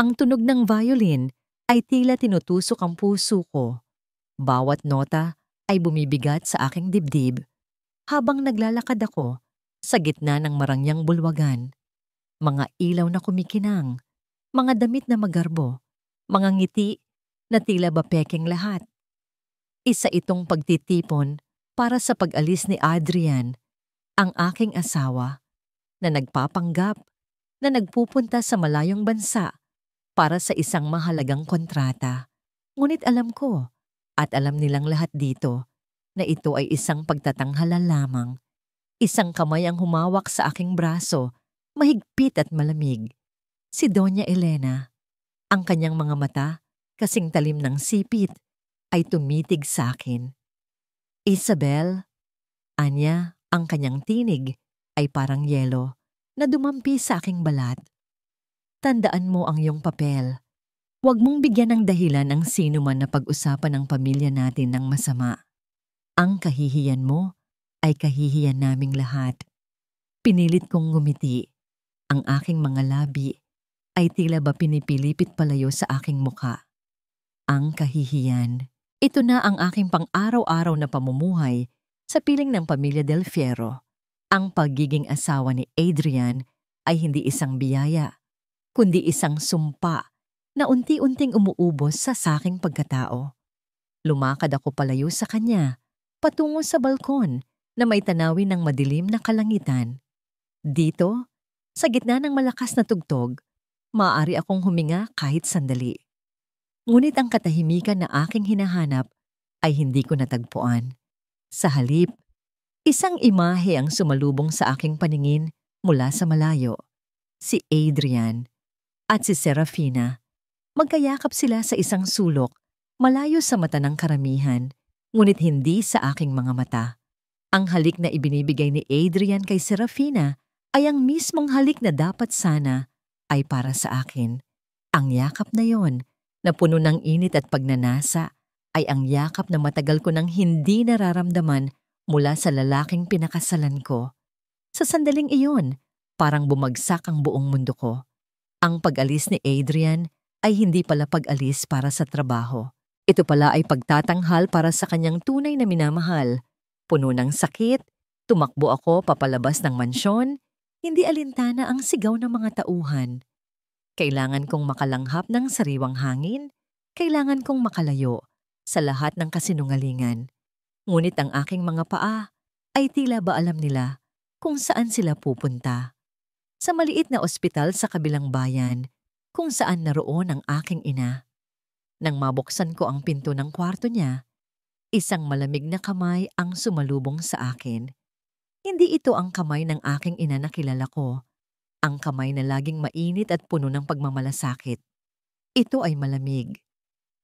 Ang tunog ng violin ay tila tinutusok ang puso ko. Bawat nota ay bumibigat sa aking dibdib habang naglalakad ako sa gitna ng marangyang bulwagan. Mga ilaw na kumikinang, mga damit na magarbo, mga ngiti na tila ba peking lahat. Isa itong pagtitipon para sa pag-alis ni Adrian, ang aking asawa, na nagpapanggap na nagpupunta sa malayong bansa para sa isang mahalagang kontrata. Ngunit alam ko at alam nilang lahat dito na ito ay isang pagtatanghala lamang. Isang kamay ang humawak sa aking braso, mahigpit at malamig. Si Doña Elena. Ang kanyang mga mata, kasing talim ng sipit, ay tumitig sa akin. Isabel, anya, ang kanyang tinig ay parang yelo na dumampi sa aking balat. Tandaan mo ang iyong papel. Huwag mong bigyan ng dahilan ang sino man na pag-usapan ng pamilya natin ng masama. Ang kahihiyan mo ay kahihiyan naming lahat. Pinilit kong ngumiti. Ang aking mga labi ay tila ba pinipilipit palayo sa aking muka. Ang kahihiyan. Ito na ang aking pang-araw-araw na pamumuhay sa piling ng pamilya Del Fierro. Ang pagiging asawa ni Adrian ay hindi isang biyaya, kundi isang sumpa na unti-unting umuubos sa saking pagkatao. Lumakad ako palayo sa kanya, patungo sa balkon na may tanawin ng madilim na kalangitan. Dito, sa gitna ng malakas na tugtog, maaari akong huminga kahit sandali. Ngunit ang katahimikan na aking hinahanap ay hindi ko natagpuan. Sa halip, isang imahe ang sumalubong sa aking paningin mula sa malayo. Si Adrian at si Serafina. Magkayakap sila sa isang sulok, malayo sa mata ng karamihan, ngunit hindi sa aking mga mata. Ang halik na ibinibigay ni Adrian kay Serafina ay ang mismong halik na dapat sana ay para sa akin. Ang yakap na yon, na puno ng init at pagnanasa, ay ang yakap na matagal ko nang hindi nararamdaman mula sa lalaking pinakasalan ko. Sa sandaling iyon, parang bumagsak ang buong mundo ko. Ang pag-alis ni Adrian ay hindi pala pag-alis para sa trabaho. Ito pala ay pagtatanghal para sa kanyang tunay na minamahal. Puno ng sakit, tumakbo ako papalabas ng mansyon, hindi alintana ang sigaw ng mga tauhan. Kailangan kong makalanghap ng sariwang hangin, kailangan kong makalayo sa lahat ng kasinungalingan. Ngunit ang aking mga paa ay tila ba alam nila kung saan sila pupunta. Sa maliit na ospital sa kabilang bayan, kung saan naroon ang aking ina. Nang mabuksan ko ang pinto ng kwarto niya, isang malamig na kamay ang sumalubong sa akin. Hindi ito ang kamay ng aking ina na kilala ko. Ang kamay na laging mainit at puno ng pagmamalasakit. Ito ay malamig.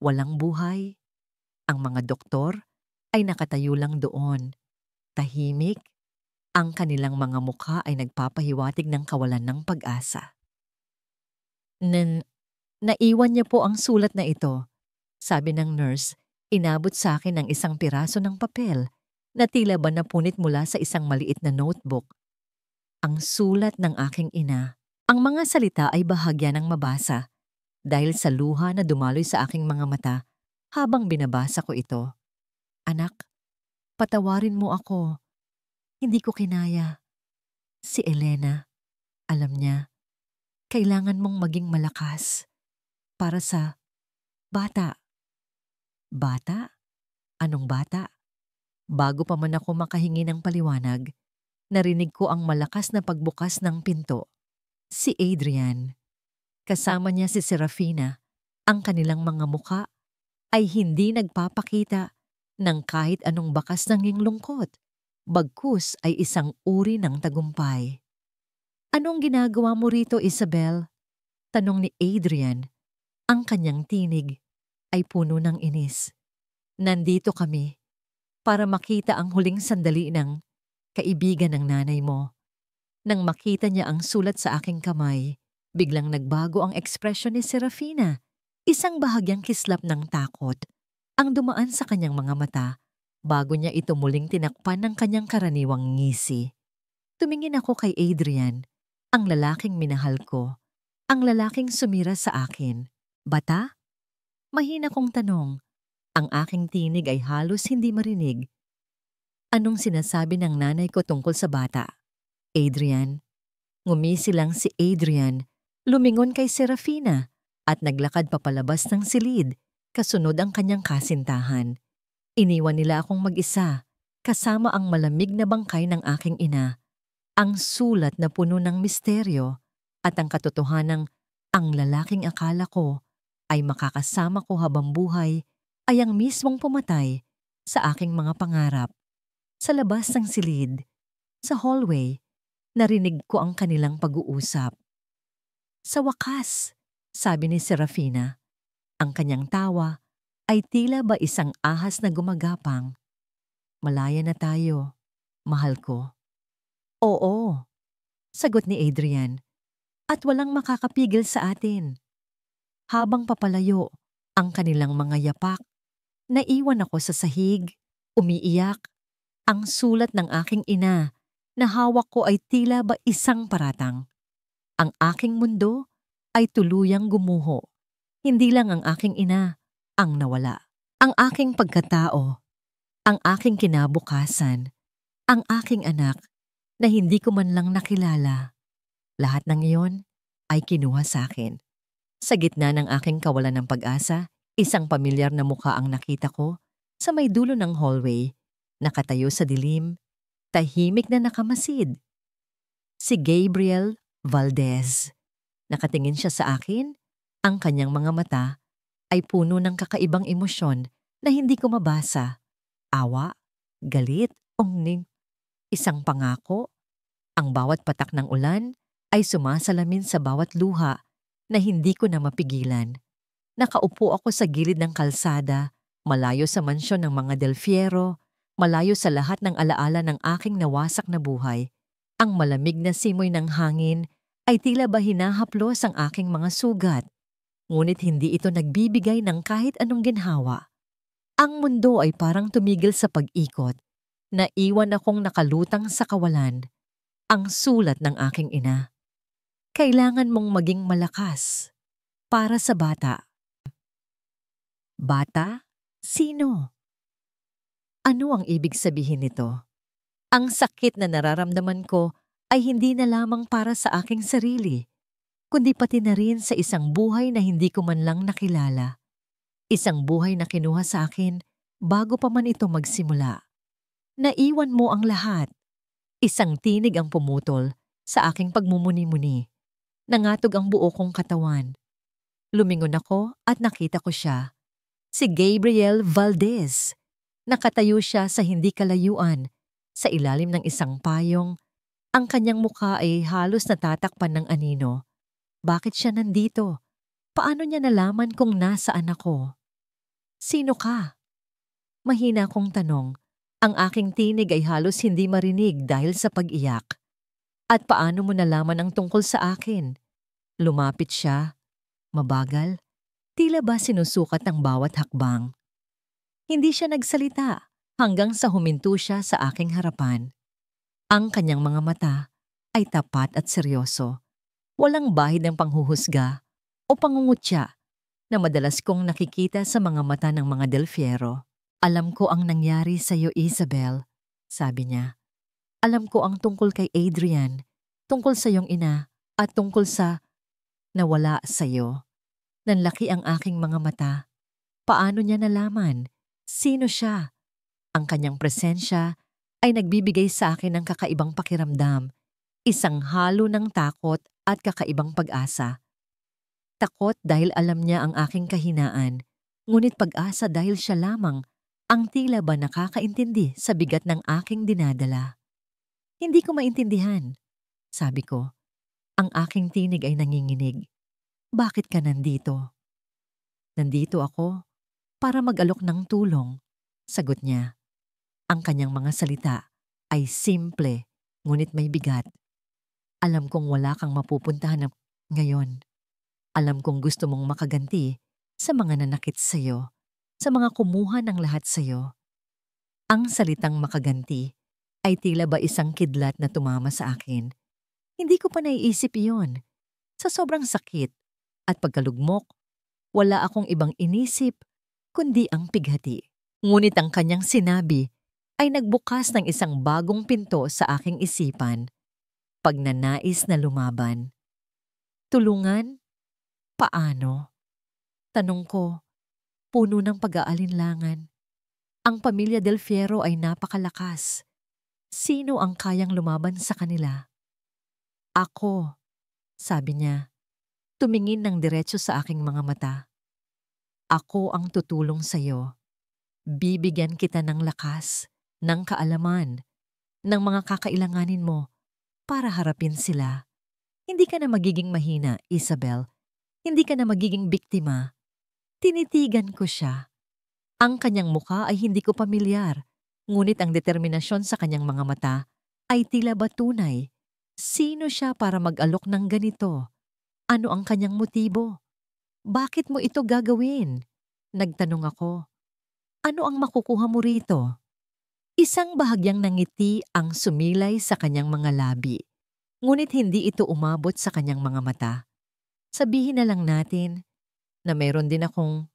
Walang buhay. Ang mga doktor ay nakatayo lang doon. Tahimik. Ang kanilang mga mukha ay nagpapahiwatig ng kawalan ng pag-asa. Naiwan niya po ang sulat na ito. Sabi ng nurse, inabot sa akin ng isang piraso ng papel na tila ba napunit mula sa isang maliit na notebook. Ang sulat ng aking ina. Ang mga salita ay bahagya ng mabasa dahil sa luha na dumaloy sa aking mga mata habang binabasa ko ito. Anak, patawarin mo ako. Hindi ko kinaya. Si Elena, alam niya, kailangan mong maging malakas para sa bata. Bata? Anong bata? Bago pa man ako makahingi ng paliwanag, narinig ko ang malakas na pagbukas ng pinto. Si Adrian. Kasama niya si Serafina. Ang kanilang mga muka ay hindi nagpapakita ng kahit anong bakas ng lungkot. Bagkus ay isang uri ng tagumpay. Anong ginagawa mo rito, Isabel? Tanong ni Adrian. Ang kanyang tinig ay puno ng inis. Nandito kami para makita ang huling sandali ng kaibigan ng nanay mo. Nang makita niya ang sulat sa aking kamay, biglang nagbago ang ekspresyon ni Serafina. Isang bahagyang kislap ng takot ang dumaan sa kanyang mga mata bago niya ito muling tinakpan ng kanyang karaniwang ngisi. Tumingin ako kay Adrian, ang lalaking minahal ko, Ang lalaking sumira sa akin. Bata? Mahina kong tanong. Ang aking tinig ay halos hindi marinig. Anong sinasabi ng nanay ko tungkol sa bata? Adrian. Ngumisi lang si Adrian, lumingon kay Serafina at naglakad papalabas ng silid, kasunod ang kanyang kasintahan. Iniwan nila akong mag-isa, kasama ang malamig na bangkay ng aking ina, ang sulat na puno ng misteryo at ang katotohanang ang lalaking akala ko ay makakasama ko habang buhay ay ang mismong pumatay sa aking mga pangarap. Sa labas ng silid, sa hallway, narinig ko ang kanilang pag-uusap. Sa wakas, sabi ni Serafina, ang kanyang tawa ay tila ba isang ahas na gumagapang. Malaya na tayo, mahal ko. Oo, sagot ni Adrian, at walang makakapigil sa atin. Habang papalayo ang kanilang mga yapak, naiwan ako sa sahig, umiiyak. Ang sulat ng aking ina na hawak ko ay tila ba isang paratang. Ang aking mundo ay tuluyang gumuho. Hindi lang ang aking ina ang nawala. Ang aking pagkatao, ang aking kinabukasan, ang aking anak na hindi ko man lang nakilala. Lahat ng iyon ay kinuha sa akin. Sa gitna ng aking kawalan ng pag-asa, isang pamilyar na mukha ang nakita ko sa may dulo ng hallway, nakatayo sa dilim, tahimik na nakamasid. Si Gabriel Valdez. Nakatingin siya sa akin, ang kanyang mga mata ay puno ng kakaibang emosyon na hindi ko mabasa. Awa, galit, ongning, isang pangako. Ang bawat patak ng ulan ay sumasalamin sa bawat luha na hindi ko na mapigilan. Nakaupo ako sa gilid ng kalsada, malayo sa mansyon ng mga Del Fierro, malayo sa lahat ng alaala ng aking nawasak na buhay. Ang malamig na simoy ng hangin ay tila ba hinahaplos ang aking mga sugat. Ngunit hindi ito nagbibigay ng kahit anong ginhawa. Ang mundo ay parang tumigil sa pag-ikot. Naiwan akong nakalutang sa kawalan. Ang sulat ng aking ina. Kailangan mong maging malakas para sa bata. Bata? Sino? Ano ang ibig sabihin nito? Ang sakit na nararamdaman ko ay hindi na lamang para sa aking sarili, kundi pati na rin sa isang buhay na hindi ko man lang nakilala. Isang buhay na kinuha sa akin bago pa man ito magsimula. Naiwan mo ang lahat. Isang tinig ang pumutol sa aking pagmumuni-muni. Nangatog ang buo kong katawan. Lumingon ako at nakita ko siya. Si Gabriel Valdez. Nakatayo siya sa hindi kalayuan, sa ilalim ng isang payong. Ang kanyang mukha ay halos natatakpan ng anino. Bakit siya nandito? Paano niya nalaman kung nasaan ako? Sino ka? Mahina kong tanong. Ang aking tinig ay halos hindi marinig dahil sa pag-iyak. At paano mo nalaman ang tungkol sa akin? Lumapit siya. Mabagal. Tila ba sinusukat ang bawat hakbang? Hindi siya nagsalita hanggang sa huminto siya sa aking harapan. Ang kanyang mga mata ay tapat at seryoso. Walang bahid ng panghuhusga o pangungutya na madalas kong nakikita sa mga mata ng mga Del Fierro. Alam ko ang nangyari sa iyo, Isabel, sabi niya. Alam ko ang tungkol kay Adrian, tungkol sa iyong ina, at tungkol sa nawala sa iyo. Nanlaki ang aking mga mata. Paano niya nalaman? Sino siya? Ang kanyang presensya ay nagbibigay sa akin ng kakaibang pakiramdam, isang halo ng takot at kakaibang pag-asa. Takot dahil alam niya ang aking kahinaan, ngunit pag-asa dahil siya lamang ang tila ba nakakaintindi sa bigat ng aking dinadala. Hindi ko maintindihan, sabi ko. Ang aking tinig ay nanginginig. Bakit ka nandito? Nandito ako para mag-alok ng tulong, sagot niya. Ang kanyang mga salita ay simple, ngunit may bigat. Alam kong wala kang mapupuntahan ngayon. Alam kong gusto mong makaganti sa mga nanakit sa iyo, sa mga kumuha ng lahat sa iyo. Ang salitang makaganti ay tila ba isang kidlat na tumama sa akin. Hindi ko pa naiisip iyon. Sa sobrang sakit at pagkalugmok, wala akong ibang inisip kundi ang pighati. Ngunit ang kanyang sinabi ay nagbukas ng isang bagong pinto sa aking isipan. Pagnanais na lumaban. Tulungan? Paano? Tanong ko, puno ng pag-aalinlangan. Ang pamilya Del Fiero ay napakalakas. Sino ang kayang lumaban sa kanila? Ako, sabi niya, tumingin ng diretso sa aking mga mata. Ako ang tutulong sa'yo. Bibigyan kita ng lakas, ng kaalaman, ng mga kakailanganin mo para harapin sila. Hindi ka na magiging mahina, Isabel. Hindi ka na magiging biktima. Tinitigan ko siya. Ang kanyang mukha ay hindi ko pamilyar, ngunit ang determinasyon sa kanyang mga mata ay tila ba tunay. Sino siya para mag-alok ng ganito? Ano ang kanyang motibo? Bakit mo ito gagawin? Nagtanong ako. Ano ang makukuha mo rito? Isang bahagyang nangiti ang sumilay sa kanyang mga labi, ngunit hindi ito umabot sa kanyang mga mata. Sabihin na lang natin na mayroon din akong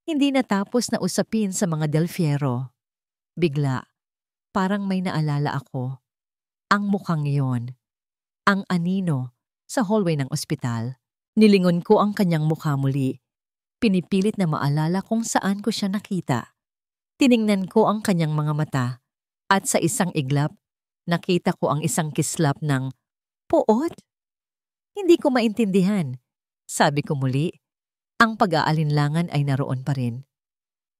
hindi natapos na usapin sa mga Del Fiero. Bigla, parang may naalala ako. Ang mukhang iyon, ang anino, sa hallway ng ospital. Nilingon ko ang kanyang mukha muli. Pinipilit na maalala kung saan ko siya nakita. Tiningnan ko ang kanyang mga mata at sa isang iglap, nakita ko ang isang kislap ng puot. Hindi ko maintindihan. Sabi ko muli, ang pag-aalinlangan ay naroon pa rin.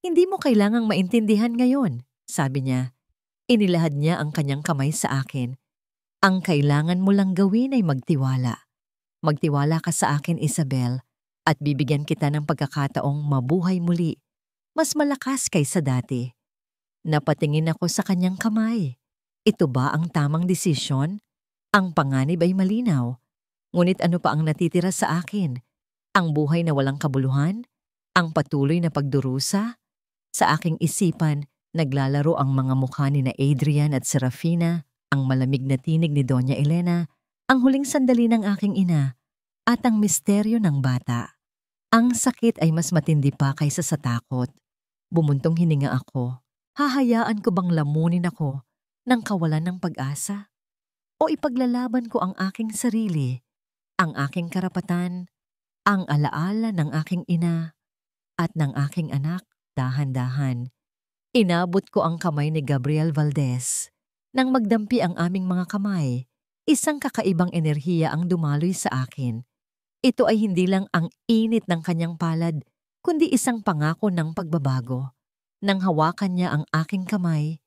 Hindi mo kailangang maintindihan ngayon, sabi niya. Inilahad niya ang kanyang kamay sa akin. Ang kailangan mo lang gawin ay magtiwala. Magtiwala ka sa akin, Isabel, at bibigyan kita ng pagkakataong mabuhay muli. Mas malakas kaysa dati. Napatingin ako sa kanyang kamay. Ito ba ang tamang desisyon? Ang panganib ay malinaw. Ngunit ano pa ang natitira sa akin? Ang buhay na walang kabuluhan? Ang patuloy na pagdurusa? Sa aking isipan, naglalaro ang mga mukha ni na Adrian at Serafina, ang malamig na tinig ni Doña Elena, ang huling sandali ng aking ina, at ang misteryo ng bata. Ang sakit ay mas matindi pa kaysa sa takot. Bumuntong hininga ako. Hahayaan ko bang lamunin ako ng kawalan ng pag-asa? O ipaglalaban ko ang aking sarili, ang aking karapatan, ang alaala ng aking ina at ng aking anak? Dahan-dahan, inabot ko ang kamay ni Gabriel Valdez. Nang magdampi ang aming mga kamay, isang kakaibang enerhiya ang dumaloy sa akin. Ito ay hindi lang ang init ng kanyang palad, kundi isang pangako ng pagbabago. Nang hawakan niya ang aking kamay,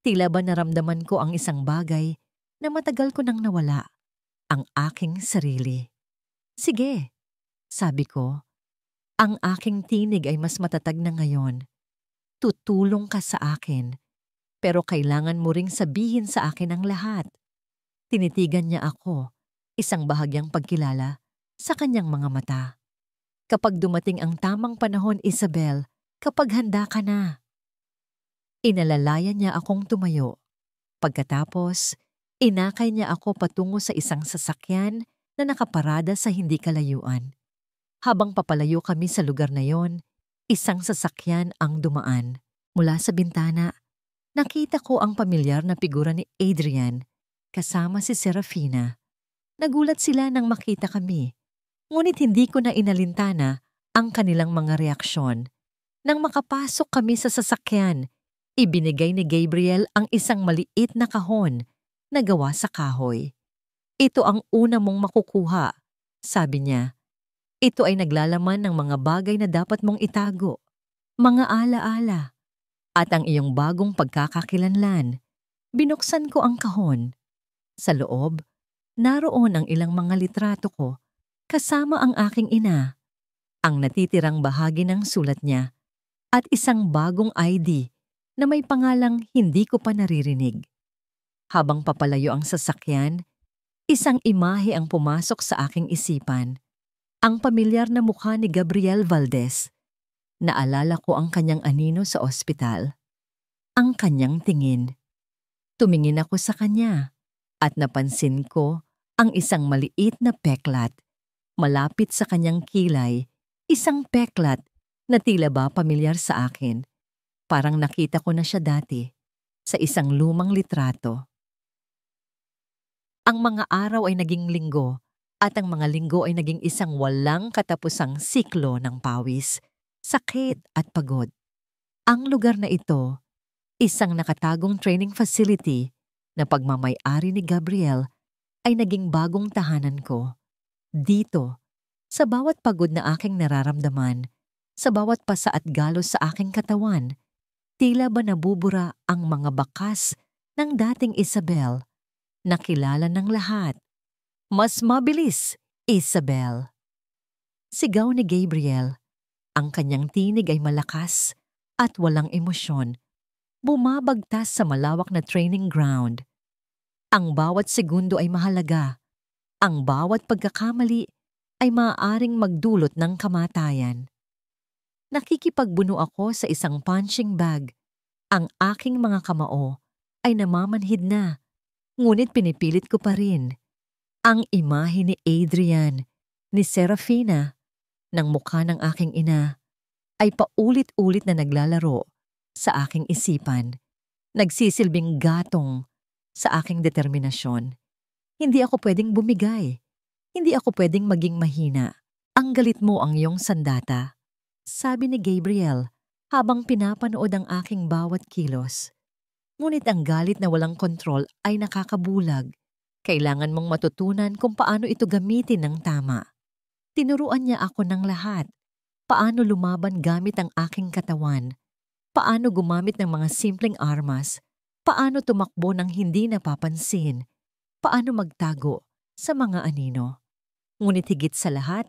tila ba naramdaman ko ang isang bagay na matagal ko nang nawala, ang aking sarili. Sige, sabi ko. Ang aking tinig ay mas matatag na ngayon. Tutulong ka sa akin, pero kailangan mo ring sabihin sa akin ang lahat. Tinitigan niya ako, isang bahagyang pagkilala sa kanyang mga mata. Kapag dumating ang tamang panahon, Isabel, kapag handa ka na. Inalalayan niya akong tumayo. Pagkatapos, inakay niya ako patungo sa isang sasakyan na nakaparada sa hindi kalayuan. Habang papalayo kami sa lugar na yon, isang sasakyan ang dumaan. Mula sa bintana, nakita ko ang pamilyar na figura ni Adrian kasama si Serafina. Nagulat sila nang makita kami, ngunit hindi ko na inalintana ang kanilang mga reaksyon. Nang makapasok kami sa sasakyan, ibinigay ni Gabriel ang isang maliit na kahon na gawa sa kahoy. Ito ang una mong makukuha, sabi niya. Ito ay naglalaman ng mga bagay na dapat mong itago, mga alaala, at ang iyong bagong pagkakakilanlan. Binuksan ko ang kahon. Sa loob, naroon ang ilang mga litrato ko, kasama ang aking ina, ang natitirang bahagi ng sulat niya, at isang bagong ID na may pangalang hindi ko pa naririnig. Habang papalayo ang sasakyan, isang imahe ang pumasok sa aking isipan. Ang pamilyar na mukha ni Gabriel Valdez. Naalala ko ang kanyang anino sa ospital. Ang kanyang tingin. Tumingin ako sa kanya at napansin ko ang isang maliit na peklat Malapit sa kanyang kilay, isang peklat na tila ba pamilyar sa akin. Parang nakita ko na siya dati sa isang lumang litrato. Ang mga araw ay naging linggo at ang mga linggo ay naging isang walang katapusang siklo ng pawis, sakit at pagod. Ang lugar na ito, isang nakatagong training facility na pagmamay-ari ni Gabriel, ay naging bagong tahanan ko. Dito, sa bawat pagod na aking nararamdaman, sa bawat pasa at galos sa aking katawan, tila ba nabubura ang mga bakas ng dating Isabel, na kilala ng lahat. Mas mabilis, Isabel. Sigaw ni Gabriel. Ang kanyang tinig ay malakas at walang emosyon. Bumabagtas sa malawak na training ground. Ang bawat segundo ay mahalaga. Ang bawat pagkakamali ay maaaring magdulot ng kamatayan. Nakikipagbuno ako sa isang punching bag. Ang aking mga kamao ay namamanhid na, ngunit pinipilit ko pa rin. Ang imahe ni Adrian, ni Serafina, ng mukha ng aking ina, ay paulit-ulit na naglalaro sa aking isipan. Nagsisilbing gatong sa aking determinasyon. Hindi ako pwedeng bumigay. Hindi ako pwedeng maging mahina. Ang galit mo ang iyong sandata, sabi ni Gabriel habang pinapanood ang aking bawat kilos. Ngunit ang galit na walang kontrol ay nakakabulag. Kailangan mong matutunan kung paano ito gamitin ng tama. Tinuruan niya ako ng lahat. Paano lumaban gamit ang aking katawan. Paano gumamit ng mga simpleng armas. Paano tumakbo ng hindi napapansin. Paano magtago sa mga anino. Ngunit higit sa lahat,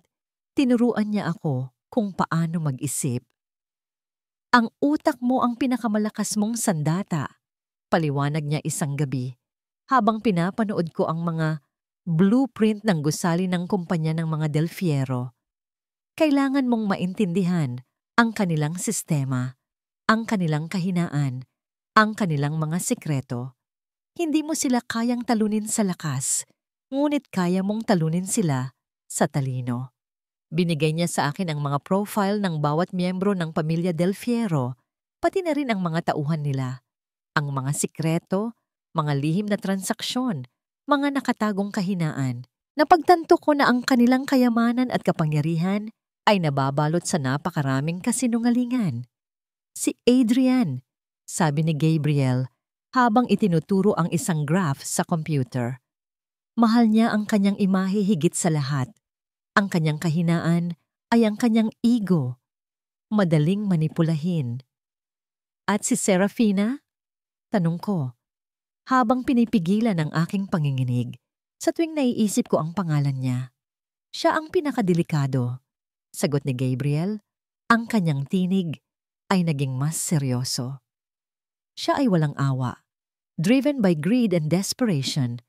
tinuruan niya ako kung paano mag-isip. Ang utak mo ang pinakamalakas mong sandata, paliwanag niya isang gabi, habang pinapanood ko ang mga blueprint ng gusali ng kumpanya ng mga Del Fierro. Kailangan mong maintindihan ang kanilang sistema, ang kanilang kahinaan, ang kanilang mga sikreto. Hindi mo sila kayang talunin sa lakas, ngunit kaya mong talunin sila sa talino. Binigay niya sa akin ang mga profile ng bawat miyembro ng pamilya Del Fierro, pati na rin ang mga tauhan nila. Ang mga sikreto, mga lihim na transaksyon, mga nakatagong kahinaan. Napagtanto ko na ang kanilang kayamanan at kapangyarihan ay nababalot sa napakaraming kasinungalingan. Si Adrian, sabi ni Gabriel, habang itinuturo ang isang graph sa computer. Mahal niya ang kanyang imahe higit sa lahat. Ang kanyang kahinaan ay ang kanyang ego. Madaling manipulahin. At si Serafina? Tanong ko, habang pinipigilan ang aking panginginig sa tuwing naiisip ko ang pangalan niya. Siya ang pinakadelikado. Sagot ni Gabriel, ang kanyang tinig ay naging mas seryoso. Siya ay walang awa. Driven by greed and desperation,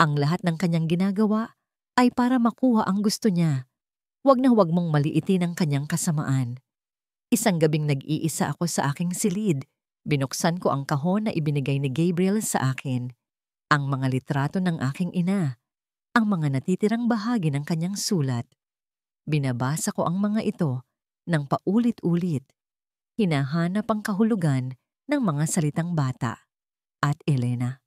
ang lahat ng kanyang ginagawa ay para makuha ang gusto niya. Huwag na huwag mong maliitin ang kanyang kasamaan. Isang gabing nag-iisa ako sa aking silid. Binuksan ko ang kahon na ibinigay ni Gabriel sa akin. Ang mga litrato ng aking ina. Ang mga natitirang bahagi ng kanyang sulat. Binabasa ko ang mga ito ng paulit-ulit. Hinahanap ang kahulugan ng mga salitang bata at Elena.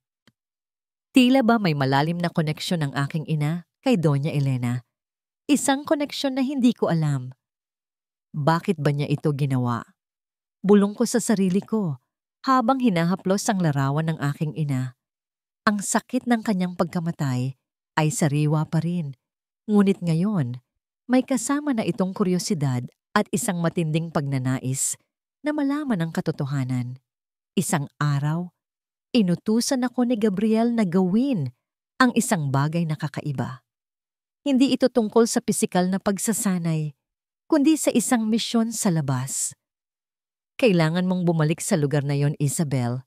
Tila ba may malalim na koneksyon ng aking ina kay Doña Elena? Isang koneksyon na hindi ko alam. Bakit ba niya ito ginawa? Bulong ko sa sarili ko habang hinahaplos ang larawan ng aking ina. Ang sakit ng kanyang pagkamatay ay sariwa pa rin. Ngunit ngayon, may kasama na itong kuryosidad at isang matinding pagnanais na malaman ang katotohanan. Isang araw, inutusan ako ni Gabriel na gawin ang isang bagay na kakaiba. Hindi ito tungkol sa pisikal na pagsasanay, kundi sa isang misyon sa labas. Kailangan mong bumalik sa lugar na yon, Isabel.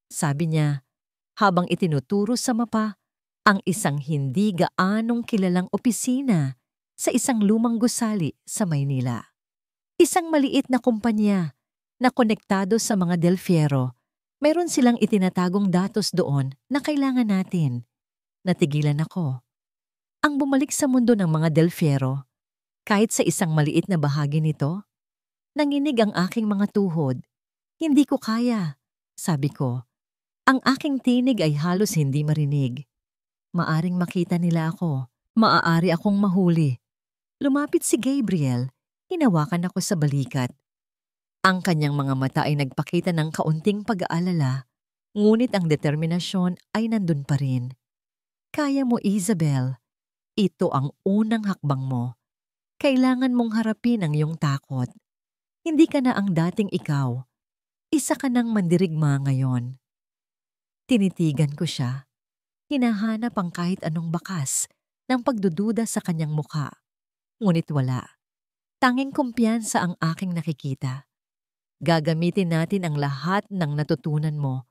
Sabi niya, habang itinuturo sa mapa ang isang hindi gaanong kilalang opisina sa isang lumang gusali sa Maynila. Isang maliit na kumpanya na konektado sa mga Del Fierro. Meron silang itinatagong datos doon na kailangan natin. Natigilan ako. Ang bumalik sa mundo ng mga Del Fierro, kahit sa isang maliit na bahagi nito, nanginig ang aking mga tuhod. Hindi ko kaya, sabi ko. Ang aking tinig ay halos hindi marinig. Maaring makita nila ako. Maaari akong mahuli. Lumapit si Gabriel. Hinawakan ako sa balikat. Ang kanyang mga mata ay nagpakita ng kaunting pag-aalala, ngunit ang determinasyon ay nandun pa rin. Kaya mo, Isabel. Ito ang unang hakbang mo. Kailangan mong harapin ang iyong takot. Hindi ka na ang dating ikaw. Isa ka ng mandirigma ngayon. Tinitigan ko siya. Hinahanap ang kahit anong bakas ng pagdududa sa kanyang muka. Ngunit wala. Tanging kumpiyansa ang aking nakikita. Gagamitin natin ang lahat ng natutunan mo.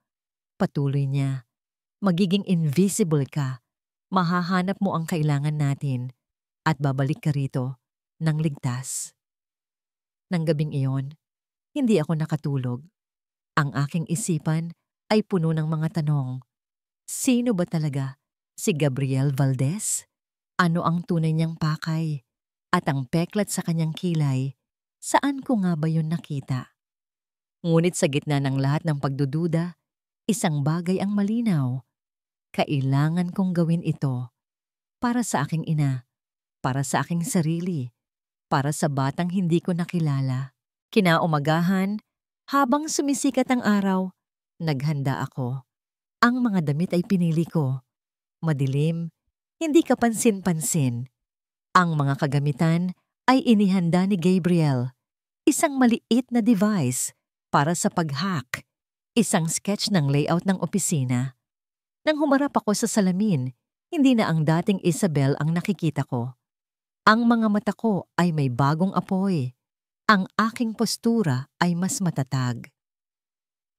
Patuloy niya. Magiging invisible ka. Mahahanap mo ang kailangan natin at babalik ka rito ng ligtas. Nang gabing iyon, hindi ako nakatulog. Ang aking isipan ay puno ng mga tanong. Sino ba talaga si Gabriel Valdez? Ano ang tunay niyang pakay? At ang peklat sa kanyang kilay, saan ko nga ba yun nakita? Ngunit sa gitna ng lahat ng pagdududa, isang bagay ang malinaw. Kailangan kong gawin ito para sa aking ina, para sa aking sarili, para sa batang hindi ko nakilala. Kinaumagahan, habang sumisikat ang araw, naghanda ako. Ang mga damit ay pinili ko. Madilim, hindi kapansin-pansin. Ang mga kagamitan ay inihanda ni Gabriel. Isang maliit na device para sa pag-hack. Isang sketch ng layout ng opisina. Nang humarap ako sa salamin, hindi na ang dating Isabel ang nakikita ko. Ang mga mata ko ay may bagong apoy. Ang aking postura ay mas matatag.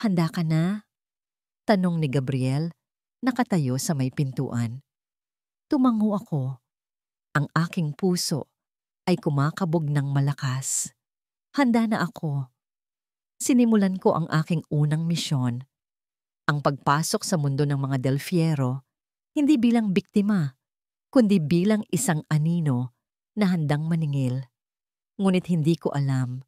Handa ka na? Tanong ni Gabriel, nakatayo sa may pintuan. Tumango ako. Ang aking puso ay kumakabog ng malakas. Handa na ako. Sinimulan ko ang aking unang misyon. Ang pagpasok sa mundo ng mga Del Fierro, hindi bilang biktima, kundi bilang isang anino na handang maningil. Ngunit hindi ko alam.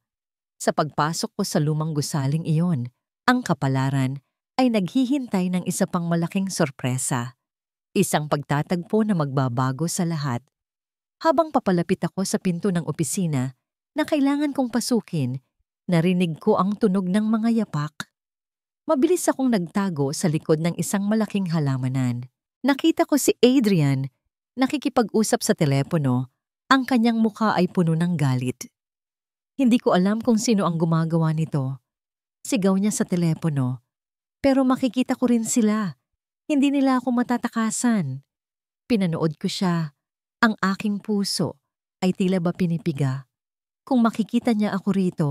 Sa pagpasok ko sa lumang gusaling iyon, ang kapalaran ay naghihintay ng isa pang malaking sorpresa. Isang pagtatagpo na magbabago sa lahat. Habang papalapit ako sa pinto ng opisina na kailangan kong pasukin, narinig ko ang tunog ng mga yapak. Mabilis akong nagtago sa likod ng isang malaking halamanan. Nakita ko si Adrian, nakikipag-usap sa telepono. Ang kanyang mukha ay puno ng galit. Hindi ko alam kung sino ang gumagawa nito. Sigaw niya sa telepono. Pero makikita ko rin sila. Hindi nila ako matatakasan. Pinanood ko siya. Ang aking puso ay tila ba pinipiga. Kung makikita niya ako rito,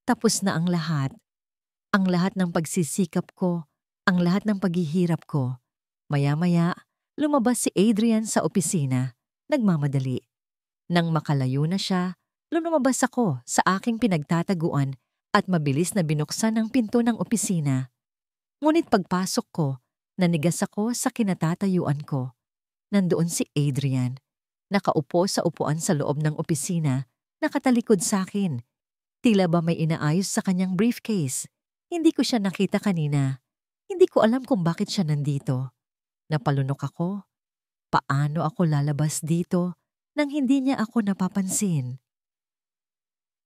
tapos na ang lahat. Ang lahat ng pagsisikap ko, ang lahat ng paghihirap ko. Maya-maya, lumabas si Adrian sa opisina. Nagmamadali. Nang makalayo na siya, lumabas ako sa aking pinagtataguan at mabilis na binuksan ang pinto ng opisina. Ngunit pagpasok ko, nanigas ako sa kinatatayuan ko. Nandoon si Adrian. Nakaupo sa upuan sa loob ng opisina, nakatalikod sa akin. Tila ba may inaayos sa kanyang briefcase. Hindi ko siya nakita kanina. Hindi ko alam kung bakit siya nandito. Napalunok ako. Paano ako lalabas dito nang hindi niya ako napapansin?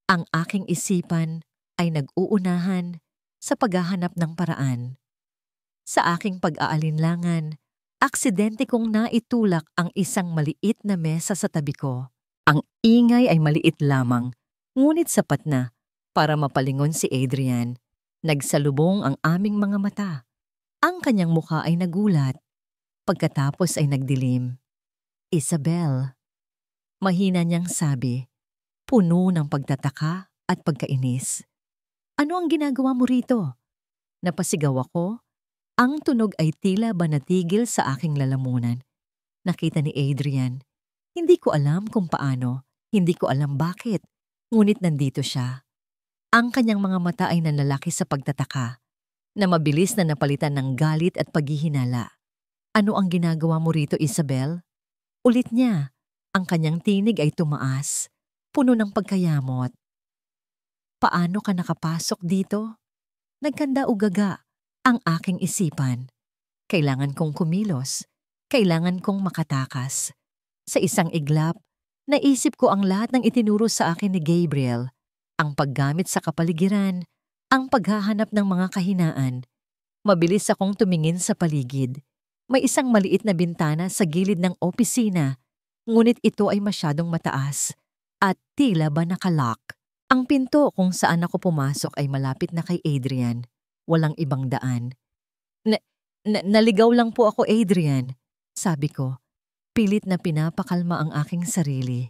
Ang aking isipan ay nag-uunahan sa paghahanap ng paraan. Sa aking pag-aalinlangan, aksidente kong naitulak ang isang maliit na mesa sa tabi ko. Ang ingay ay maliit lamang, ngunit sapat na para mapalingon si Adrian. Nagsalubong ang aming mga mata. Ang kanyang mukha ay nagulat. Pagkatapos ay nagdilim. Isabel. Mahina niyang sabi, puno ng pagtataka at pagkainis. Ano ang ginagawa mo rito? Napasigaw ako. Ang tunog ay tila ba natigil sa aking lalamunan. Nakita ni Adrian. Hindi ko alam kung paano, hindi ko alam bakit, ngunit nandito siya. Ang kanyang mga mata ay nanlalaki sa pagtataka, na mabilis na napalitan ng galit at paghihinala. Ano ang ginagawa mo rito, Isabel? Ulit niya, ang kanyang tinig ay tumaas, puno ng pagkayamot. Paano ka nakapasok dito? Nagkanda-ugaga ang aking isipan. Kailangan kong kumilos. Kailangan kong makatakas. Sa isang iglap, naisip ko ang lahat ng itinuro sa akin ni Gabriel. Ang paggamit sa kapaligiran, ang paghahanap ng mga kahinaan. Mabilis akong tumingin sa paligid. May isang maliit na bintana sa gilid ng opisina, ngunit ito ay masyadong mataas at tila ba nakalock. Ang pinto kung saan ako pumasok ay malapit na kay Adrian. Walang ibang daan. Naligaw lang po ako, Adrian, sabi ko. Pilit na pinapakalma ang aking sarili.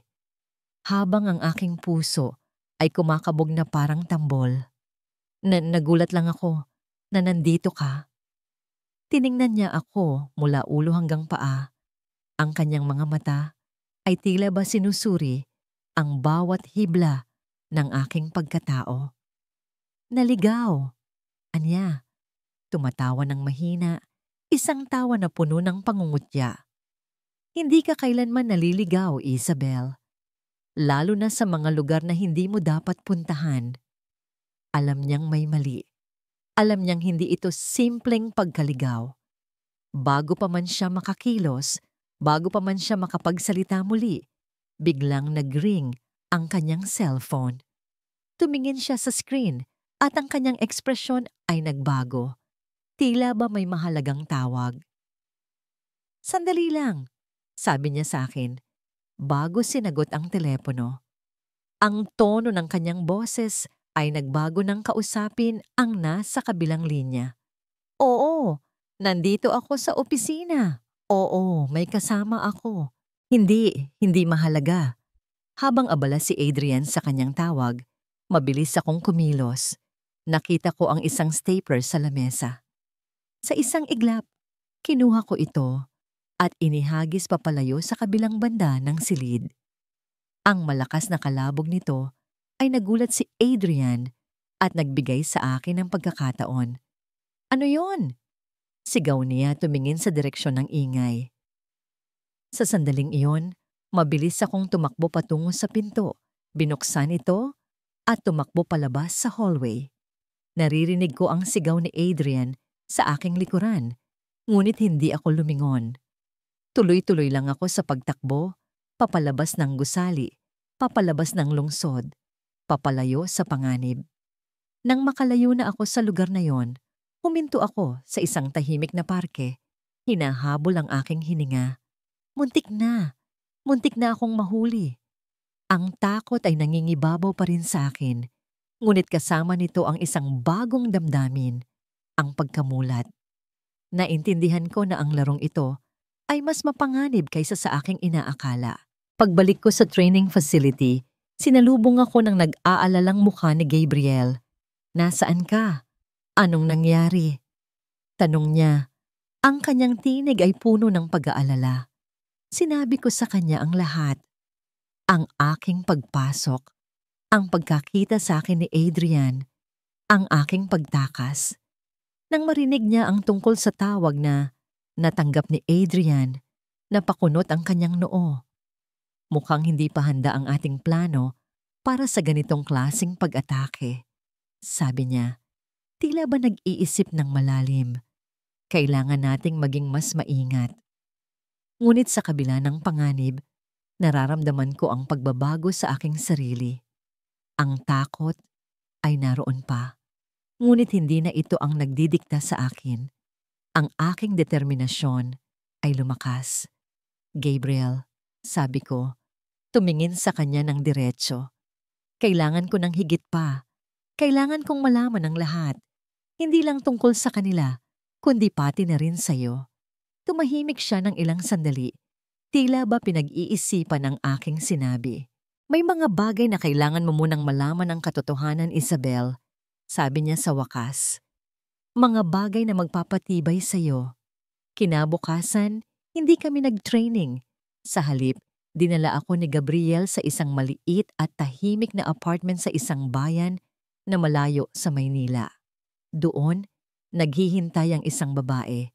Habang ang aking puso ay kumakabog na parang tambol. Nagulat lang ako na nandito ka. Tiningnan niya ako mula ulo hanggang paa. Ang kanyang mga mata ay tila ba sinusuri ang bawat hibla ng aking pagkatao. Naligaw. Anya, tumatawa ng mahina, isang tawa na puno ng pangungutya. Hindi ka kailanman naliligaw, Isabel. Lalo na sa mga lugar na hindi mo dapat puntahan. Alam niyang may mali. Alam niyang hindi ito simpleng pagkaligaw. Bago pa man siya makakilos, bago pa man siya makapagsalita muli, biglang nag-ring ang kanyang cellphone. Tumingin siya sa screen at ang kanyang ekspresyon ay nagbago. Tila ba may mahalagang tawag. Sandali lang, sabi niya sa akin, bago sinagot ang telepono. Ang tono ng kanyang boses ay nagbago nang kausapin ang nasa kabilang linya. Oo, nandito ako sa opisina. Oo, may kasama ako. Hindi mahalaga. Habang abala si Adrian sa kanyang tawag, mabilis akong kumilos. Nakita ko ang isang stapler sa lamesa. Sa isang iglap, kinuha ko ito at inihagis papalayo sa kabilang banda ng silid. Ang malakas na kalabog nito ay nagulat si Adrian at nagbigay sa akin ng pagkakataon. Ano yon? Sigaw niya tumingin sa direksyon ng ingay. Sa sandaling iyon, mabilis akong tumakbo patungo sa pinto. Binuksan ito at tumakbo palabas sa hallway. Naririnig ko ang sigaw ni Adrian sa aking likuran, ngunit hindi ako lumingon. Tuloy-tuloy lang ako sa pagtakbo, papalabas ng gusali, papalabas ng lungsod, papalayo sa panganib. Nang makalayo na ako sa lugar na yon, huminto ako sa isang tahimik na parke. Hinahabol ang aking hininga. Muntik na akong mahuli. Ang takot ay nangingibabaw pa rin sa akin, ngunit kasama nito ang isang bagong damdamin, ang pagkamulat. Naintindihan ko na ang larong ito ay mas mapanganib kaysa sa aking inaakala. Pagbalik ko sa training facility, sinalubong ako ng nag-aalalang mukha ni Gabriel. Nasaan ka? Anong nangyari? Tanong niya. Ang kanyang tinig ay puno ng pag-aalala. Sinabi ko sa kanya ang lahat. Ang aking pagpasok, ang pagkakita sa akin ni Adrian, ang aking pagtakas. Nang marinig niya ang tungkol sa tawag na natanggap ni Adrian, napakunot ang kanyang noo. Mukhang hindi pa handa ang ating plano para sa ganitong klaseng pag-atake. Sabi niya, tila ba nag-iisip ng malalim. Kailangan nating maging mas maingat. Ngunit sa kabila ng panganib, nararamdaman ko ang pagbabago sa aking sarili. Ang takot ay naroon pa. Ngunit hindi na ito ang nagdidikta sa akin. Ang aking determinasyon ay lumakas. Gabriel, sabi ko, tumingin sa kanya ng diretso. Kailangan ko ng higit pa. Kailangan kong malaman ang lahat. Hindi lang tungkol sa kanila, kundi pati na rin sa'yo. Tumahimik siya ng ilang sandali. Tila ba pinag-iisipan ang aking sinabi. May mga bagay na kailangan mo munang malaman ang katotohanan, Isabel. Sabi niya sa wakas. Mga bagay na magpapatibay sa'yo. Kinabukasan, hindi kami nag-training. Sa halip, dinala ako ni Gabriel sa isang maliit at tahimik na apartment sa isang bayan na malayo sa Maynila. Doon, naghihintay ang isang babae.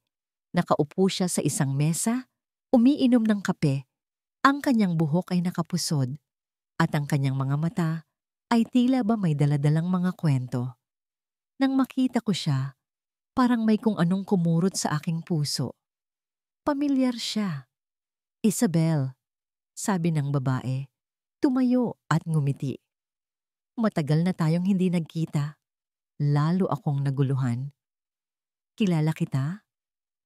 Nakaupo siya sa isang mesa, umiinom ng kape Ang kanyang buhok ay nakapusod at ang kanyang mga mata ay tila ba may daladalang mga kwento. Nang makita ko siya, parang may kung anong kumurot sa aking puso. Pamilyar siya. Isabel, sabi ng babae, tumayo at ngumiti. Matagal na tayong hindi nagkita. Lalo akong naguluhan. Kilala kita?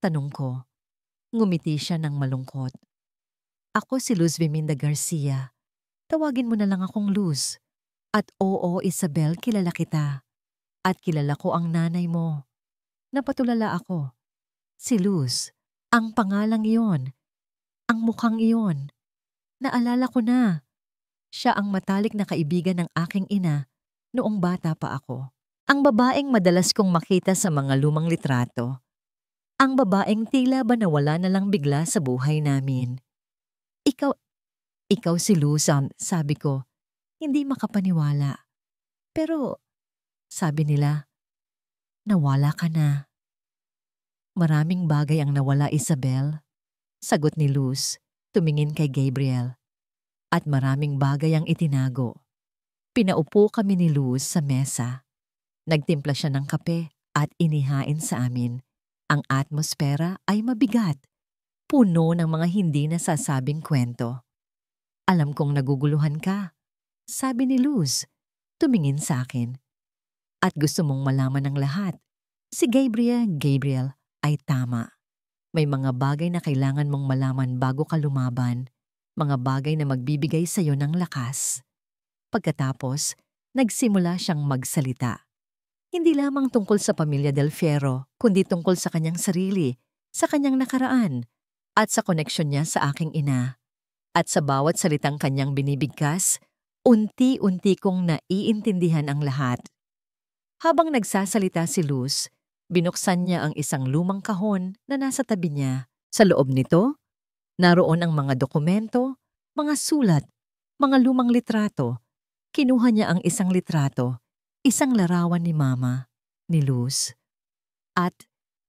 Tanong ko. Ngumiti siya ng malungkot. Ako si Luz Viminda Garcia. Tawagin mo na lang akong Luz. At oo, Isabel, kilala kita. At kilala ko ang nanay mo. Napatulala ako. Si Luz, ang pangalang iyon, ang mukhang iyon. Naalala ko na. Siya ang matalik na kaibigan ng aking ina noong bata pa ako. Ang babaeng madalas kong makita sa mga lumang litrato. Ang babaeng tila ba nawala na lang bigla sa buhay namin. Ikaw si Luzon, sabi ko. Hindi makapaniwala. Pero, sabi nila, nawala ka na. Maraming bagay ang nawala, Isabel. Sagot ni Luz, tumingin kay Gabriel. At maraming bagay ang itinago. Pinaupo kami ni Luz sa mesa. Nagtimpla siya ng kape at inihain sa amin. Ang atmosfera ay mabigat. Puno ng mga hindi nasasabing kwento. Alam kong naguguluhan ka, sabi ni Luz, tumingin sa akin. At gusto mong malaman ng lahat. Si Gabriel ay tama. May mga bagay na kailangan mong malaman bago ka lumaban. Mga bagay na magbibigay sa iyo ng lakas. Pagkatapos, nagsimula siyang magsalita. Hindi lamang tungkol sa pamilya Del Fierro, kundi tungkol sa kanyang sarili, sa kanyang nakaraan, at sa koneksyon niya sa aking ina. At sa bawat salitang kanyang binibigkas, unti-unti kong naiintindihan ang lahat. Habang nagsasalita si Luz, binuksan niya ang isang lumang kahon na nasa tabi niya. Sa loob nito, naroon ang mga dokumento, mga sulat, mga lumang litrato. Kinuha niya ang isang litrato, isang larawan ni Mama, ni Luz, at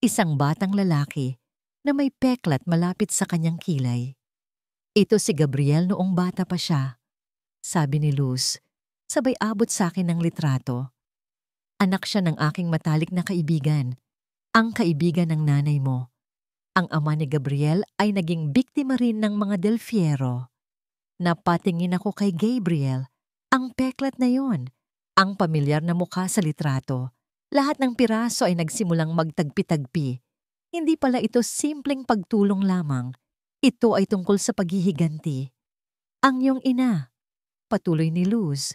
isang batang lalaki na may peklat malapit sa kanyang kilay. Ito si Gabriel noong bata pa siya, sabi ni Luz, sabay abot sa akin ng litrato. Anak siya ng aking matalik na kaibigan, ang kaibigan ng nanay mo. Ang ama ni Gabriel ay naging biktima rin ng mga Del Fierro. Napatingin ako kay Gabriel, ang peklat na yon, ang pamilyar na mukha sa litrato. Lahat ng piraso ay nagsimulang magtagpi-tagpi. Hindi pala ito simpleng pagtulong lamang. Ito ay tungkol sa paghihiganti. Ang iyong ina, patuloy ni Luz,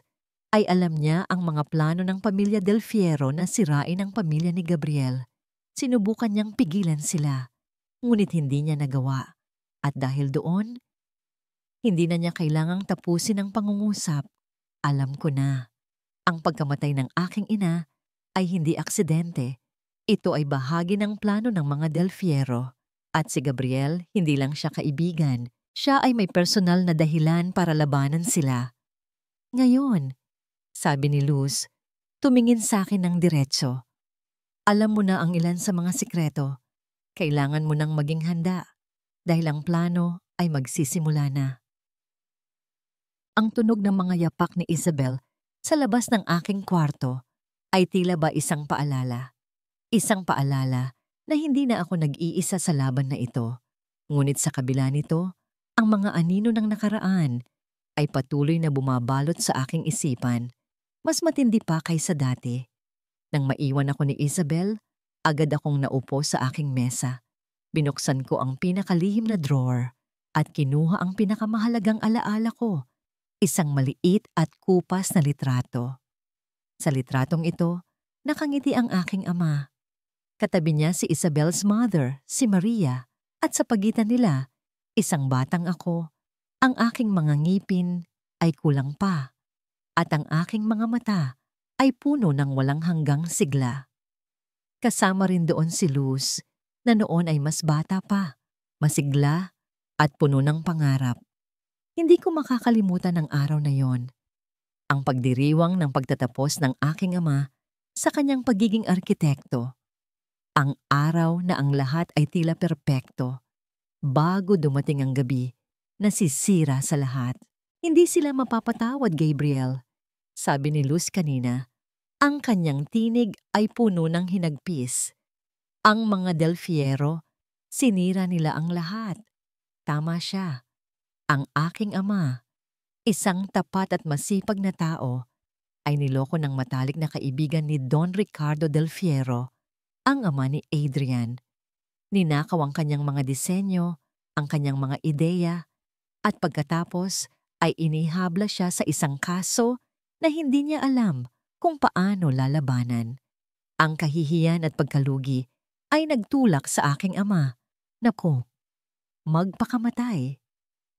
ay alam niya ang mga plano ng pamilya Del Fierro na sirain ang pamilya ni Gabriel. Sinubukan niyang pigilan sila, ngunit hindi niya nagawa. At dahil doon, hindi na niya kailangang tapusin ang pangungusap. Alam ko na, ang pagkamatay ng aking ina ay hindi aksidente. Ito ay bahagi ng plano ng mga Del Fierro. At si Gabriel, hindi lang siya kaibigan. Siya ay may personal na dahilan para labanan sila. Ngayon, sabi ni Luz, tumingin sa akin ng diretso. Alam mo na ang ilan sa mga sikreto. Kailangan mo nang maging handa dahil ang plano ay magsisimula na. Ang tunog ng mga yapak ni Isabel sa labas ng aking kwarto ay tila ba isang paalala. Isang paalala na hindi na ako nag-iisa sa laban na ito. Ngunit sa kabila nito, ang mga anino ng nakaraan ay patuloy na bumabalot sa aking isipan. Mas matindi pa kaysa dati. Nang maiwan ako ni Isabel, agad akong naupo sa aking mesa. Binuksan ko ang pinakalihim na drawer at kinuha ang pinakamahalagang alaala ko. Isang maliit at kupas na litrato. Sa litratong ito, nakangiti ang aking ama. Katabi niya si Isabel's mother, si Maria, at sa pagitan nila, isang batang ako. Ang aking mga ngipin ay kulang pa, at ang aking mga mata ay puno ng walang hanggang sigla. Kasama rin doon si Luz, na noon ay mas bata pa, masigla, at puno ng pangarap. Hindi ko makakalimutan ang araw na yon. Ang pagdiriwang ng pagtatapos ng aking ama sa kanyang pagiging arkitekto. Ang araw na ang lahat ay tila perpekto. Bago dumating ang gabi, nasisira sa lahat. Hindi sila mapapatawad, Gabriel. Sabi ni Luz kanina, ang kanyang tinig ay puno ng hinagpis. Ang mga Del Fierro, sinira nila ang lahat. Tama siya. Ang aking ama, isang tapat at masipag na tao, ay niloko ng matalik na kaibigan ni Don Ricardo Del Fierro, ang ama ni Adrian. Ninakaw ang kanyang mga disenyo, ang kanyang mga ideya, at pagkatapos ay inihabla siya sa isang kaso na hindi niya alam kung paano lalabanan. Ang kahihiyan at pagkalugi ay nagtulak sa aking ama. Naku, magpakamatay.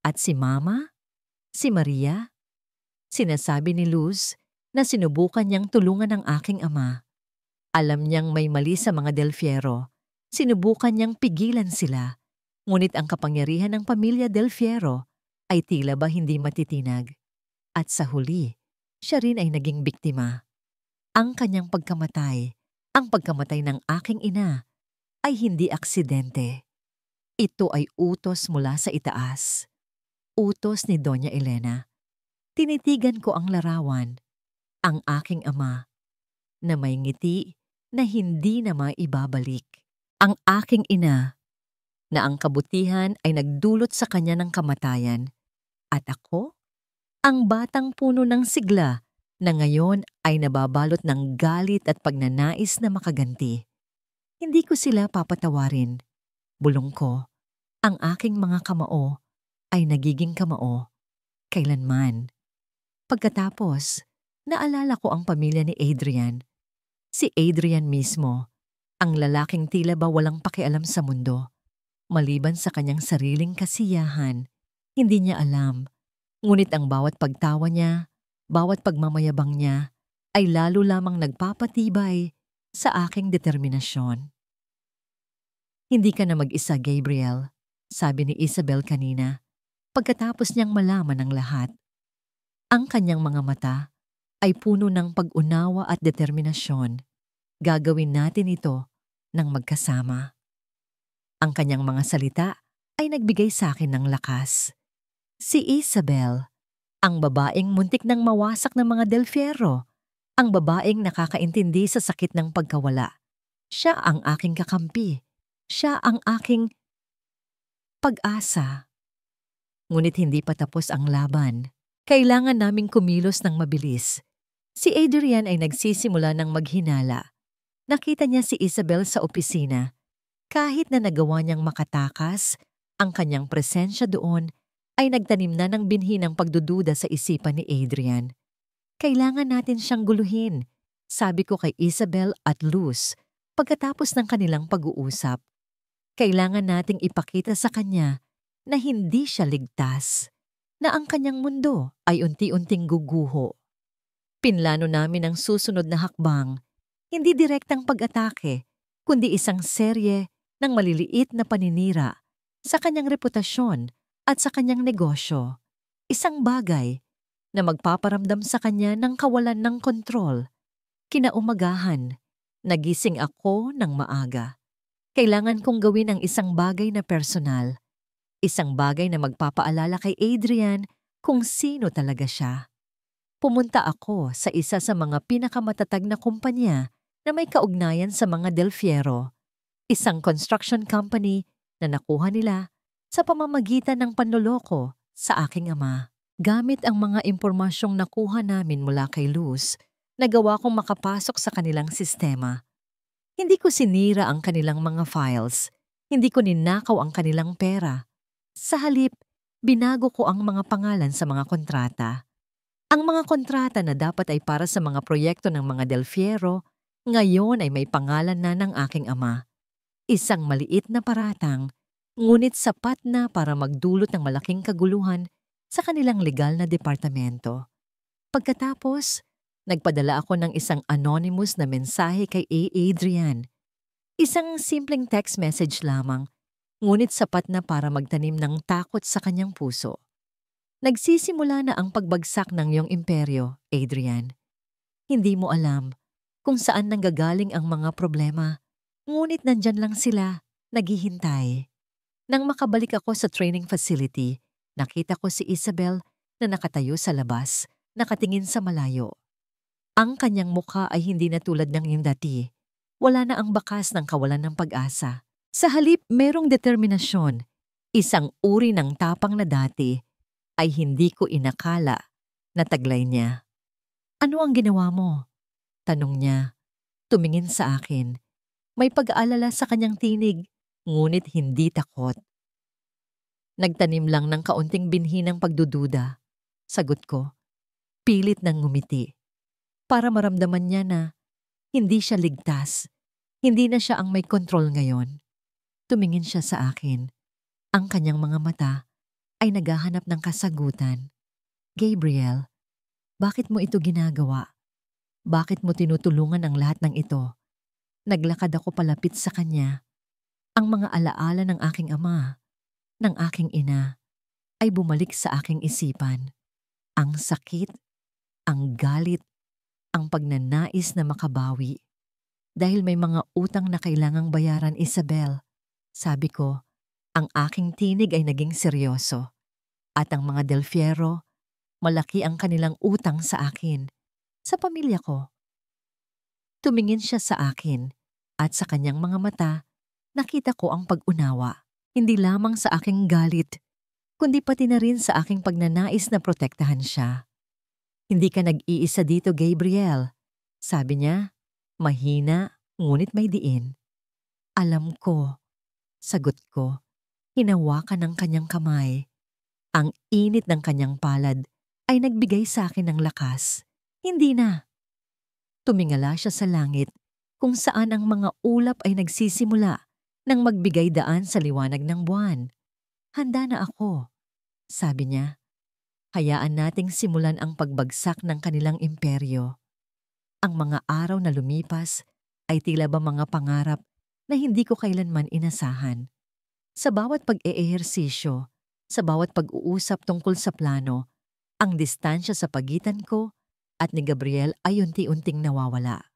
At si Mama? Si Maria? Sinasabi ni Luz na sinubukan niyang tulungan ang aking ama. Alam niyang may mali sa mga Del Fierro. Sinubukan niyang pigilan sila. Ngunit ang kapangyarihan ng pamilya Del Fierro ay tila ba hindi matitinag. At sa huli, siya rin ay naging biktima. Ang kanyang pagkamatay, ang pagkamatay ng aking ina, ay hindi aksidente. Ito ay utos mula sa itaas. Utos ni Doña Elena. Tinitigan ko ang larawan, ang aking ama, na may ngiti na hindi na maibabalik. Ang aking ina, na ang kabutihan ay nagdulot sa kanya ng kamatayan. At ako, ang batang puno ng sigla na ngayon ay nababalot ng galit at pagnanais na makaganti. Hindi ko sila papatawarin. Bulong ko, ang aking mga kamao ay nagiging kamao kailanman. Pagkatapos, naalala ko ang pamilya ni Adrian. Si Adrian mismo, ang lalaking tila ba walang pakialam sa mundo. Maliban sa kanyang sariling kasiyahan, hindi niya alam. Ngunit ang bawat pagtawa niya, bawat pagmamayabang niya, ay lalo lamang nagpapatibay sa aking determinasyon. Hindi ka na mag-isa, Gabriel, sabi ni Isabel kanina, pagkatapos niyang malaman ang lahat. Ang kanyang mga mata ay puno ng pag-unawa at determinasyon. Gagawin natin ito ng magkasama. Ang kanyang mga salita ay nagbigay sa akin ng lakas. Si Isabel, ang babaeng muntik nang mawasak ng mga Del Fierro, ang babaeng nakakaintindi sa sakit ng pagkawala. Siya ang aking kakampi. Siya ang aking pag-asa. Ngunit hindi pa tapos ang laban. Kailangan naming kumilos ng mabilis. Si Adrian ay nagsisimula ng maghinala. Nakita niya si Isabel sa opisina. Kahit na nagawa niyang makatakas, ang kanyang presensya doon ay nagtanim na ng binhi ng pagdududa sa isipan ni Adrian. Kailangan natin siyang guluhin, sabi ko kay Isabel at Luz pagkatapos ng kanilang pag-uusap. Kailangan nating ipakita sa kanya na hindi siya ligtas, na ang kanyang mundo ay unti-unting guguho. Pinlano namin ang susunod na hakbang, hindi direktang pag-atake, kundi isang serye ng maliliit na paninira sa kanyang reputasyon at sa kanyang negosyo. Isang bagay na magpaparamdam sa kanya ng kawalan ng kontrol. Kinaumagahan, nagising ako ng maaga. Kailangan kong gawin ang isang bagay na personal. Isang bagay na magpapaalala kay Adrian kung sino talaga siya. Pumunta ako sa isa sa mga pinakamatatag na kumpanya na may kaugnayan sa mga Del Fierro. Isang construction company na nakuha nila sa pamamagitan ng panloloko sa aking ama. Gamit ang mga impormasyong nakuha namin mula kay Luz, nagawa kong makapasok sa kanilang sistema. Hindi ko sinira ang kanilang mga files. Hindi ko ninakaw ang kanilang pera. Sa halip, binago ko ang mga pangalan sa mga kontrata. Ang mga kontrata na dapat ay para sa mga proyekto ng mga Del Fierro, ngayon ay may pangalan na ng aking ama. Isang maliit na paratang, ngunit sapat na para magdulot ng malaking kaguluhan sa kanilang legal na departamento. Pagkatapos, nagpadala ako ng isang anonymous na mensahe kay Adrian. Isang simpleng text message lamang, ngunit sapat na para magtanim ng takot sa kanyang puso. Nagsisimula na ang pagbagsak ng iyong imperyo, Adrian. Hindi mo alam kung saan nanggagaling ang mga problema, ngunit nandyan lang sila, naghihintay. Nang makabalik ako sa training facility, Nakita ko si Isabel na nakatayo sa labas, nakatingin sa malayo. Ang kanyang mukha ay hindi na tulad ng yung dati. Wala na ang bakas ng kawalan ng pag-asa. Sa halip merong determinasyon, isang uri ng tapang na dati ay hindi ko inakala na taglay niya. Ano ang ginawa mo? Tanong niya. Tumingin sa akin. May pag-aalala sa kanyang tinig, ngunit hindi takot. Nagtanim lang ng kaunting binhi ng pagdududa. Sagot ko, pilit ng ngumiti. Para maramdaman niya na hindi siya ligtas. Hindi na siya ang may kontrol ngayon. Tumingin siya sa akin. Ang kanyang mga mata ay naghahanap ng kasagutan. Gabriel, bakit mo ito ginagawa? Bakit mo tinutulungan ang lahat ng ito? Naglakad ako palapit sa kanya. Ang mga alaala ng aking ama, ng aking ina, ay bumalik sa aking isipan. Ang sakit, ang galit, ang pagnanais na makabawi. Dahil may mga utang na kailangang bayaran, Isabel. Sabi ko, ang aking tinig ay naging seryoso. At ang mga Del Fierro, malaki ang kanilang utang sa akin, sa pamilya ko. Tumingin siya sa akin at sa kanyang mga mata, nakita ko ang pag-unawa. Hindi lamang sa aking galit, kundi pati na rin sa aking pagnanais na protektahan siya. Hindi ka nag-iisa dito, Gabriel. Sabi niya, mahina, ngunit may diin. Alam ko, sagot ko, hinawakan ng kanyang kamay. Ang init ng kanyang palad ay nagbigay sa akin ng lakas. Hindi na. Tumingala siya sa langit kung saan ang mga ulap ay nagsisimula nang magbigay daan sa liwanag ng buwan. Handa na ako, sabi niya. Hayaan nating simulan ang pagbagsak ng kanilang imperyo. Ang mga araw na lumipas ay tila ba mga pangarap na hindi ko kailanman inasahan. Sa bawat pag-eehersisyo, sa bawat pag-uusap tungkol sa plano, ang distansya sa pagitan ko at ni Gabriel ay unti-unting nawawala.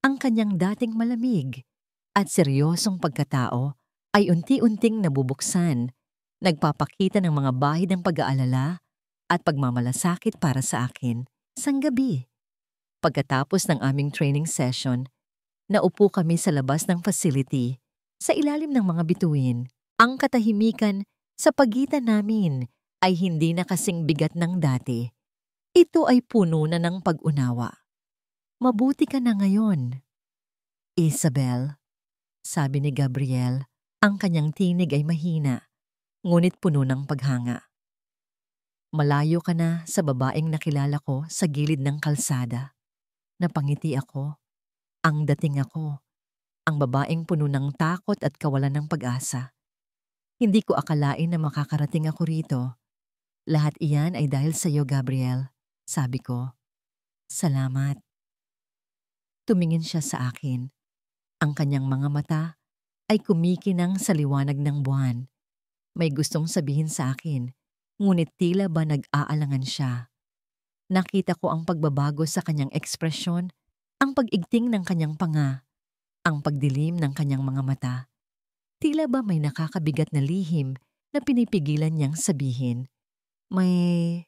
Ang kanyang dating malamig at seryosong pagkatao ay unti-unting nabubuksan, nagpapakita ng mga bahid ng pag-aalala at pagmamalasakit para sa akin. Isang gabi, pagkatapos ng aming training session, naupo kami sa labas ng facility, sa ilalim ng mga bituin. Ang katahimikan sa pagitan namin ay hindi na kasing bigat ng dati. Ito ay puno na ng pag-unawa. Mabuti ka na ngayon. Isabel, sabi ni Gabriel, ang kanyang tinig ay mahina, ngunit puno ng paghanga. Malayo ka na sa babaeng nakilala ko sa gilid ng kalsada. Napangiti ako. Ang dating ako. Ang babaeng puno ng takot at kawalan ng pag-asa. Hindi ko akalain na makakarating ako rito. Lahat iyan ay dahil sa iyo, Gabriel. Sabi ko. Salamat. Tumingin siya sa akin. Ang kanyang mga mata ay kumikinang sa liwanag ng buwan. May gustong sabihin sa akin, ngunit tila ba nag-aalangan siya. Nakita ko ang pagbabago sa kanyang ekspresyon, ang pag-igting ng kanyang panga, ang pagdilim ng kanyang mga mata. Tila ba may nakakabigat na lihim na pinipigilan niyang sabihin. May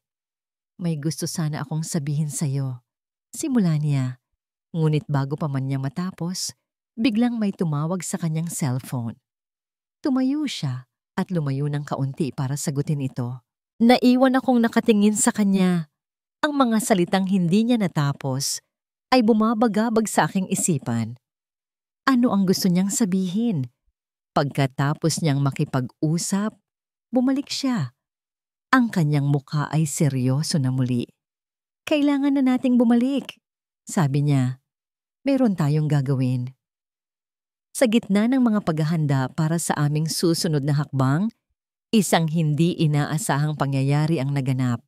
gusto sana akong sabihin sa'yo. Simula niya, ngunit bago pa man niya matapos, biglang may tumawag sa kanyang cellphone. Tumayo siya at lumayo ng kaunti para sagutin ito. Naiwan akong nakatingin sa kanya. Ang mga salitang hindi niya natapos ay bumabagabag sa aking isipan. Ano ang gusto niyang sabihin? Pagkatapos niyang makipag-usap, bumalik siya. Ang kanyang mukha ay seryoso na muli. Kailangan na nating bumalik, sabi niya. Meron tayong gagawin. Sa gitna ng mga paghahanda para sa aming susunod na hakbang, isang hindi inaasahang pangyayari ang naganap.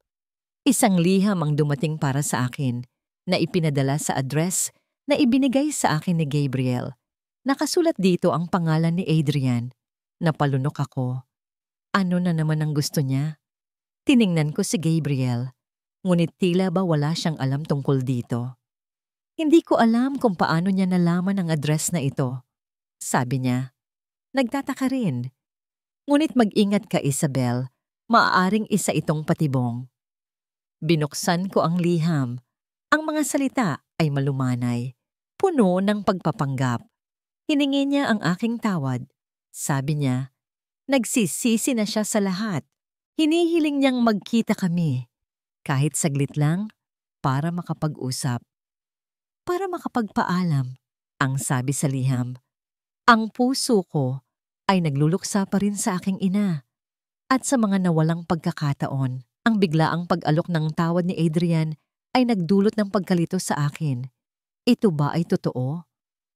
Isang liham ang dumating para sa akin na ipinadala sa address na ibinigay sa akin ni Gabriel. Nakasulat dito ang pangalan ni Adrian. Napalunok ako. Ano na naman ang gusto niya? Tiningnan ko si Gabriel, ngunit tila ba wala siyang alam tungkol dito. Hindi ko alam kung paano niya nalaman ang address na ito. Sabi niya, nagtataka rin. Ngunit mag-ingat ka, Isabel. Maaaring isa itong patibong. Binuksan ko ang liham. Ang mga salita ay malumanay, puno ng pagpapanggap. Hiningi niya ang aking tawad. Sabi niya, nagsisisi na siya sa lahat. Hinihiling niyang magkita kami, kahit saglit lang, para makapag-usap. Para makapagpaalam, ang sabi sa liham. Ang puso ko ay nagluluksa pa rin sa aking ina. At sa mga nawalang pagkakataon, ang biglaang pag-alok ng tawad ni Adrian ay nagdulot ng pagkalito sa akin. Ito ba ay totoo?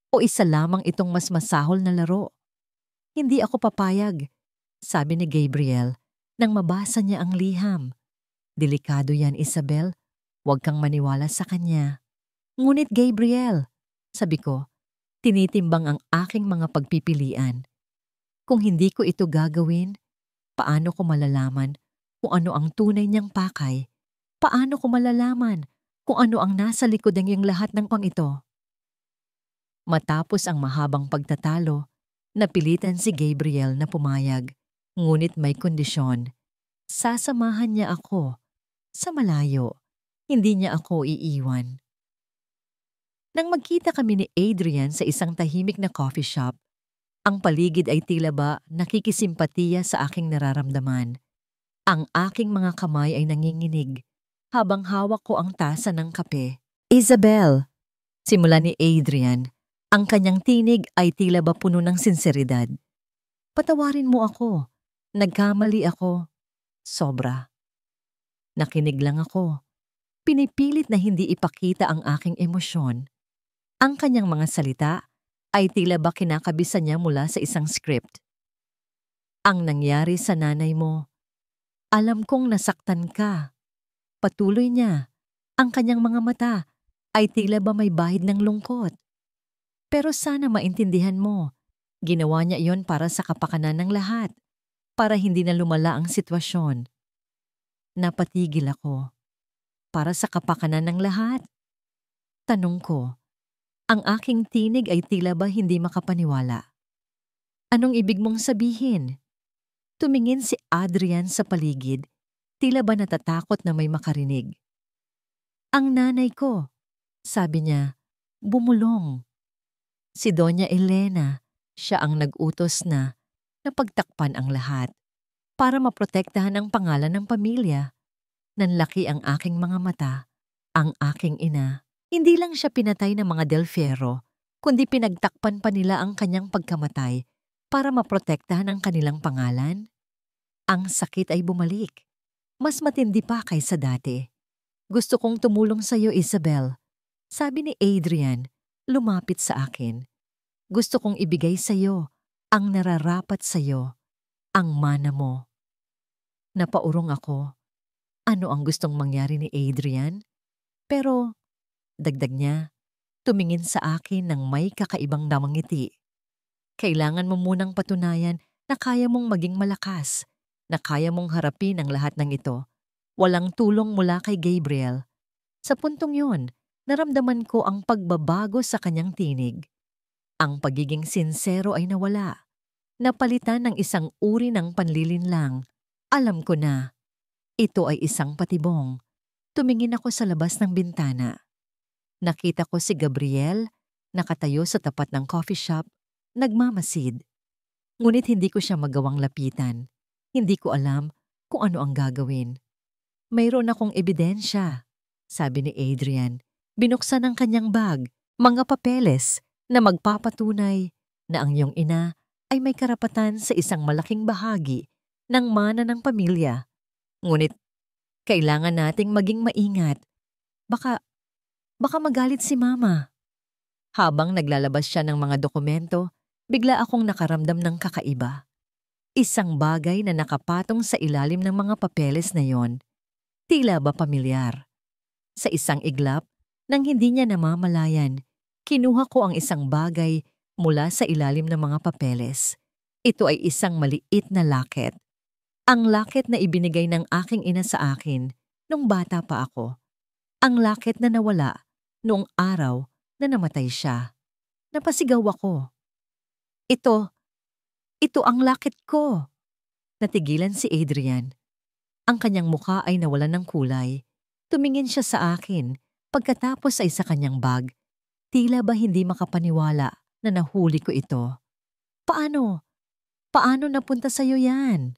O isa lamang itong mas masahol na laro? Hindi ako papayag, sabi ni Gabriel nang mabasa niya ang liham. Delikado yan, Isabel. Huwag kang maniwala sa kanya. Ngunit Gabriel, sabi ko, tinitimbang ang aking mga pagpipilian. Kung hindi ko ito gagawin, paano ko malalaman kung ano ang tunay niyang pakay? Paano ko malalaman kung ano ang nasa likod ng iyong lahat ng pang ito? Matapos ang mahabang pagtatalo, napilitan si Gabriel na pumayag, ngunit may kondisyon. Sasamahan niya ako sa malayo. Hindi niya ako iiwan. Nang magkita kami ni Adrian sa isang tahimik na coffee shop, ang paligid ay tila ba nakikisimpatiya sa aking nararamdaman. Ang aking mga kamay ay nanginginig habang hawak ko ang tasa ng kape. Isabel, simula ni Adrian, ang kanyang tinig ay tila ba puno ng sinseridad. Patawarin mo ako. Nagkamali ako. Sobra. Nakinig lang ako. Pinipilit na hindi ipakita ang aking emosyon. Ang kanyang mga salita ay tila ba kinakabisan niya mula sa isang script. Ang nangyari sa nanay mo, alam kong nasaktan ka. Patuloy niya. Ang kanyang mga mata ay tila ba may bahid ng lungkot. Pero sana maintindihan mo, ginawa niya iyon para sa kapakanan ng lahat, para hindi na lumala ang sitwasyon. Napatigil ako. Para sa kapakanan ng lahat? Tanong ko. Ang aking tinig ay tila ba hindi makapaniwala. Anong ibig mong sabihin? Tumingin si Adrian sa paligid, tila ba natatakot na may makarinig. Ang nanay ko, sabi niya, bumulong. Si Doña Elena, siya ang nag-utos na pagtakpan ang lahat para maprotektahan ang pangalan ng pamilya. Nanlaki ang aking mga mata, ang aking ina. Hindi lang siya pinatay ng mga Del Fierro, kundi pinagtakpan pa nila ang kanyang pagkamatay para maprotektahan ang kanilang pangalan. Ang sakit ay bumalik. Mas matindi pa kaysa dati. Gusto kong tumulong sa iyo, Isabel. Sabi ni Adrian, lumapit sa akin. Gusto kong ibigay sa iyo ang nararapat sa iyo, ang mana mo. Napaurong ako. Ano ang gustong mangyari ni Adrian? Pero dagdag niya, tumingin sa akin ng may kakaibang damangiti. Kailangan mo munang patunayan na kaya mong maging malakas, na kaya mong harapin ang lahat ng ito. Walang tulong mula kay Gabriel. Sa puntong yun, naramdaman ko ang pagbabago sa kanyang tinig. Ang pagiging sinsero ay nawala. Napalitan ng isang uri ng panlilinlang. Alam ko na, ito ay isang patibong. Tumingin ako sa labas ng bintana. Nakita ko si Gabriel, nakatayo sa tapat ng coffee shop, nagmamasid. Ngunit hindi ko siya magawang lapitan. Hindi ko alam kung ano ang gagawin. Mayroon akong ebidensya, sabi ni Adrian. Binuksan ang kanyang bag, mga papeles na magpapatunay na ang iyong ina ay may karapatan sa isang malaking bahagi ng mana ng pamilya. Ngunit kailangan nating maging maingat. Baka magalit si Mama. Habang naglalabas siya ng mga dokumento, bigla akong nakaramdam ng kakaiba. Isang bagay na nakapatong sa ilalim ng mga papeles na yon. Tila ba pamilyar. Sa isang iglap, nang hindi niya namamalayan, kinuha ko ang isang bagay mula sa ilalim ng mga papeles. Ito ay isang maliit na locket. Ang locket na ibinigay ng aking ina sa akin nung bata pa ako. Ang locket na nawala noong araw na namatay siya. Napasigaw ako. Ito ang locket ko. Natigilan si Adrian. Ang kanyang mukha ay nawalan ng kulay. Tumingin siya sa akin, pagkatapos ay sa kanyang bag. Tila ba hindi makapaniwala na nahuli ko ito. Paano? Paano napunta sa'yo yan?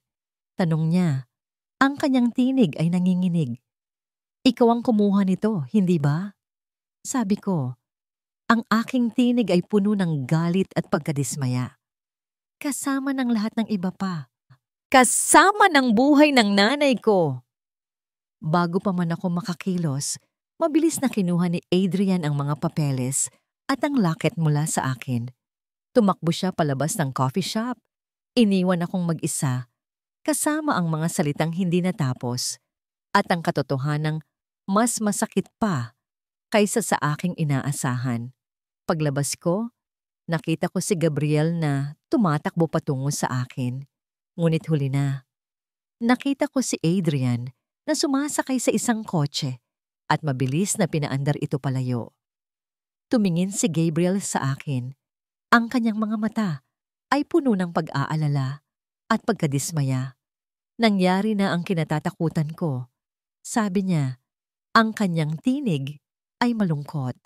Tanong niya. Ang kanyang tinig ay nanginginig. Ikaw ang kumuha nito, hindi ba? Sabi ko. Ang aking tinig ay puno ng galit at pagkadismaya. Kasama ng lahat ng iba pa. Kasama ng buhay ng nanay ko. Bago pa man ako makakilos, mabilis na kinuha ni Adrian ang mga papeles at ang locket mula sa akin. Tumakbo siya palabas ng coffee shop. Iniwan akong mag-isa, kasama ang mga salitang hindi natapos at ang katotohanang mas masakit pa kaysa sa aking inaasahan. Paglabas ko, nakita ko si Gabriel na tumatakbo patungo sa akin. Ngunit huli na. Nakita ko si Adrian na sumasakay sa isang kotse at mabilis na pinaandar ito palayo. Tumingin si Gabriel sa akin. Ang kanyang mga mata ay puno ng pag-aalala at pagkadismaya. Nangyari na ang kinatatakutan ko. Sabi niya, ang kanyang tinig ay malungkot.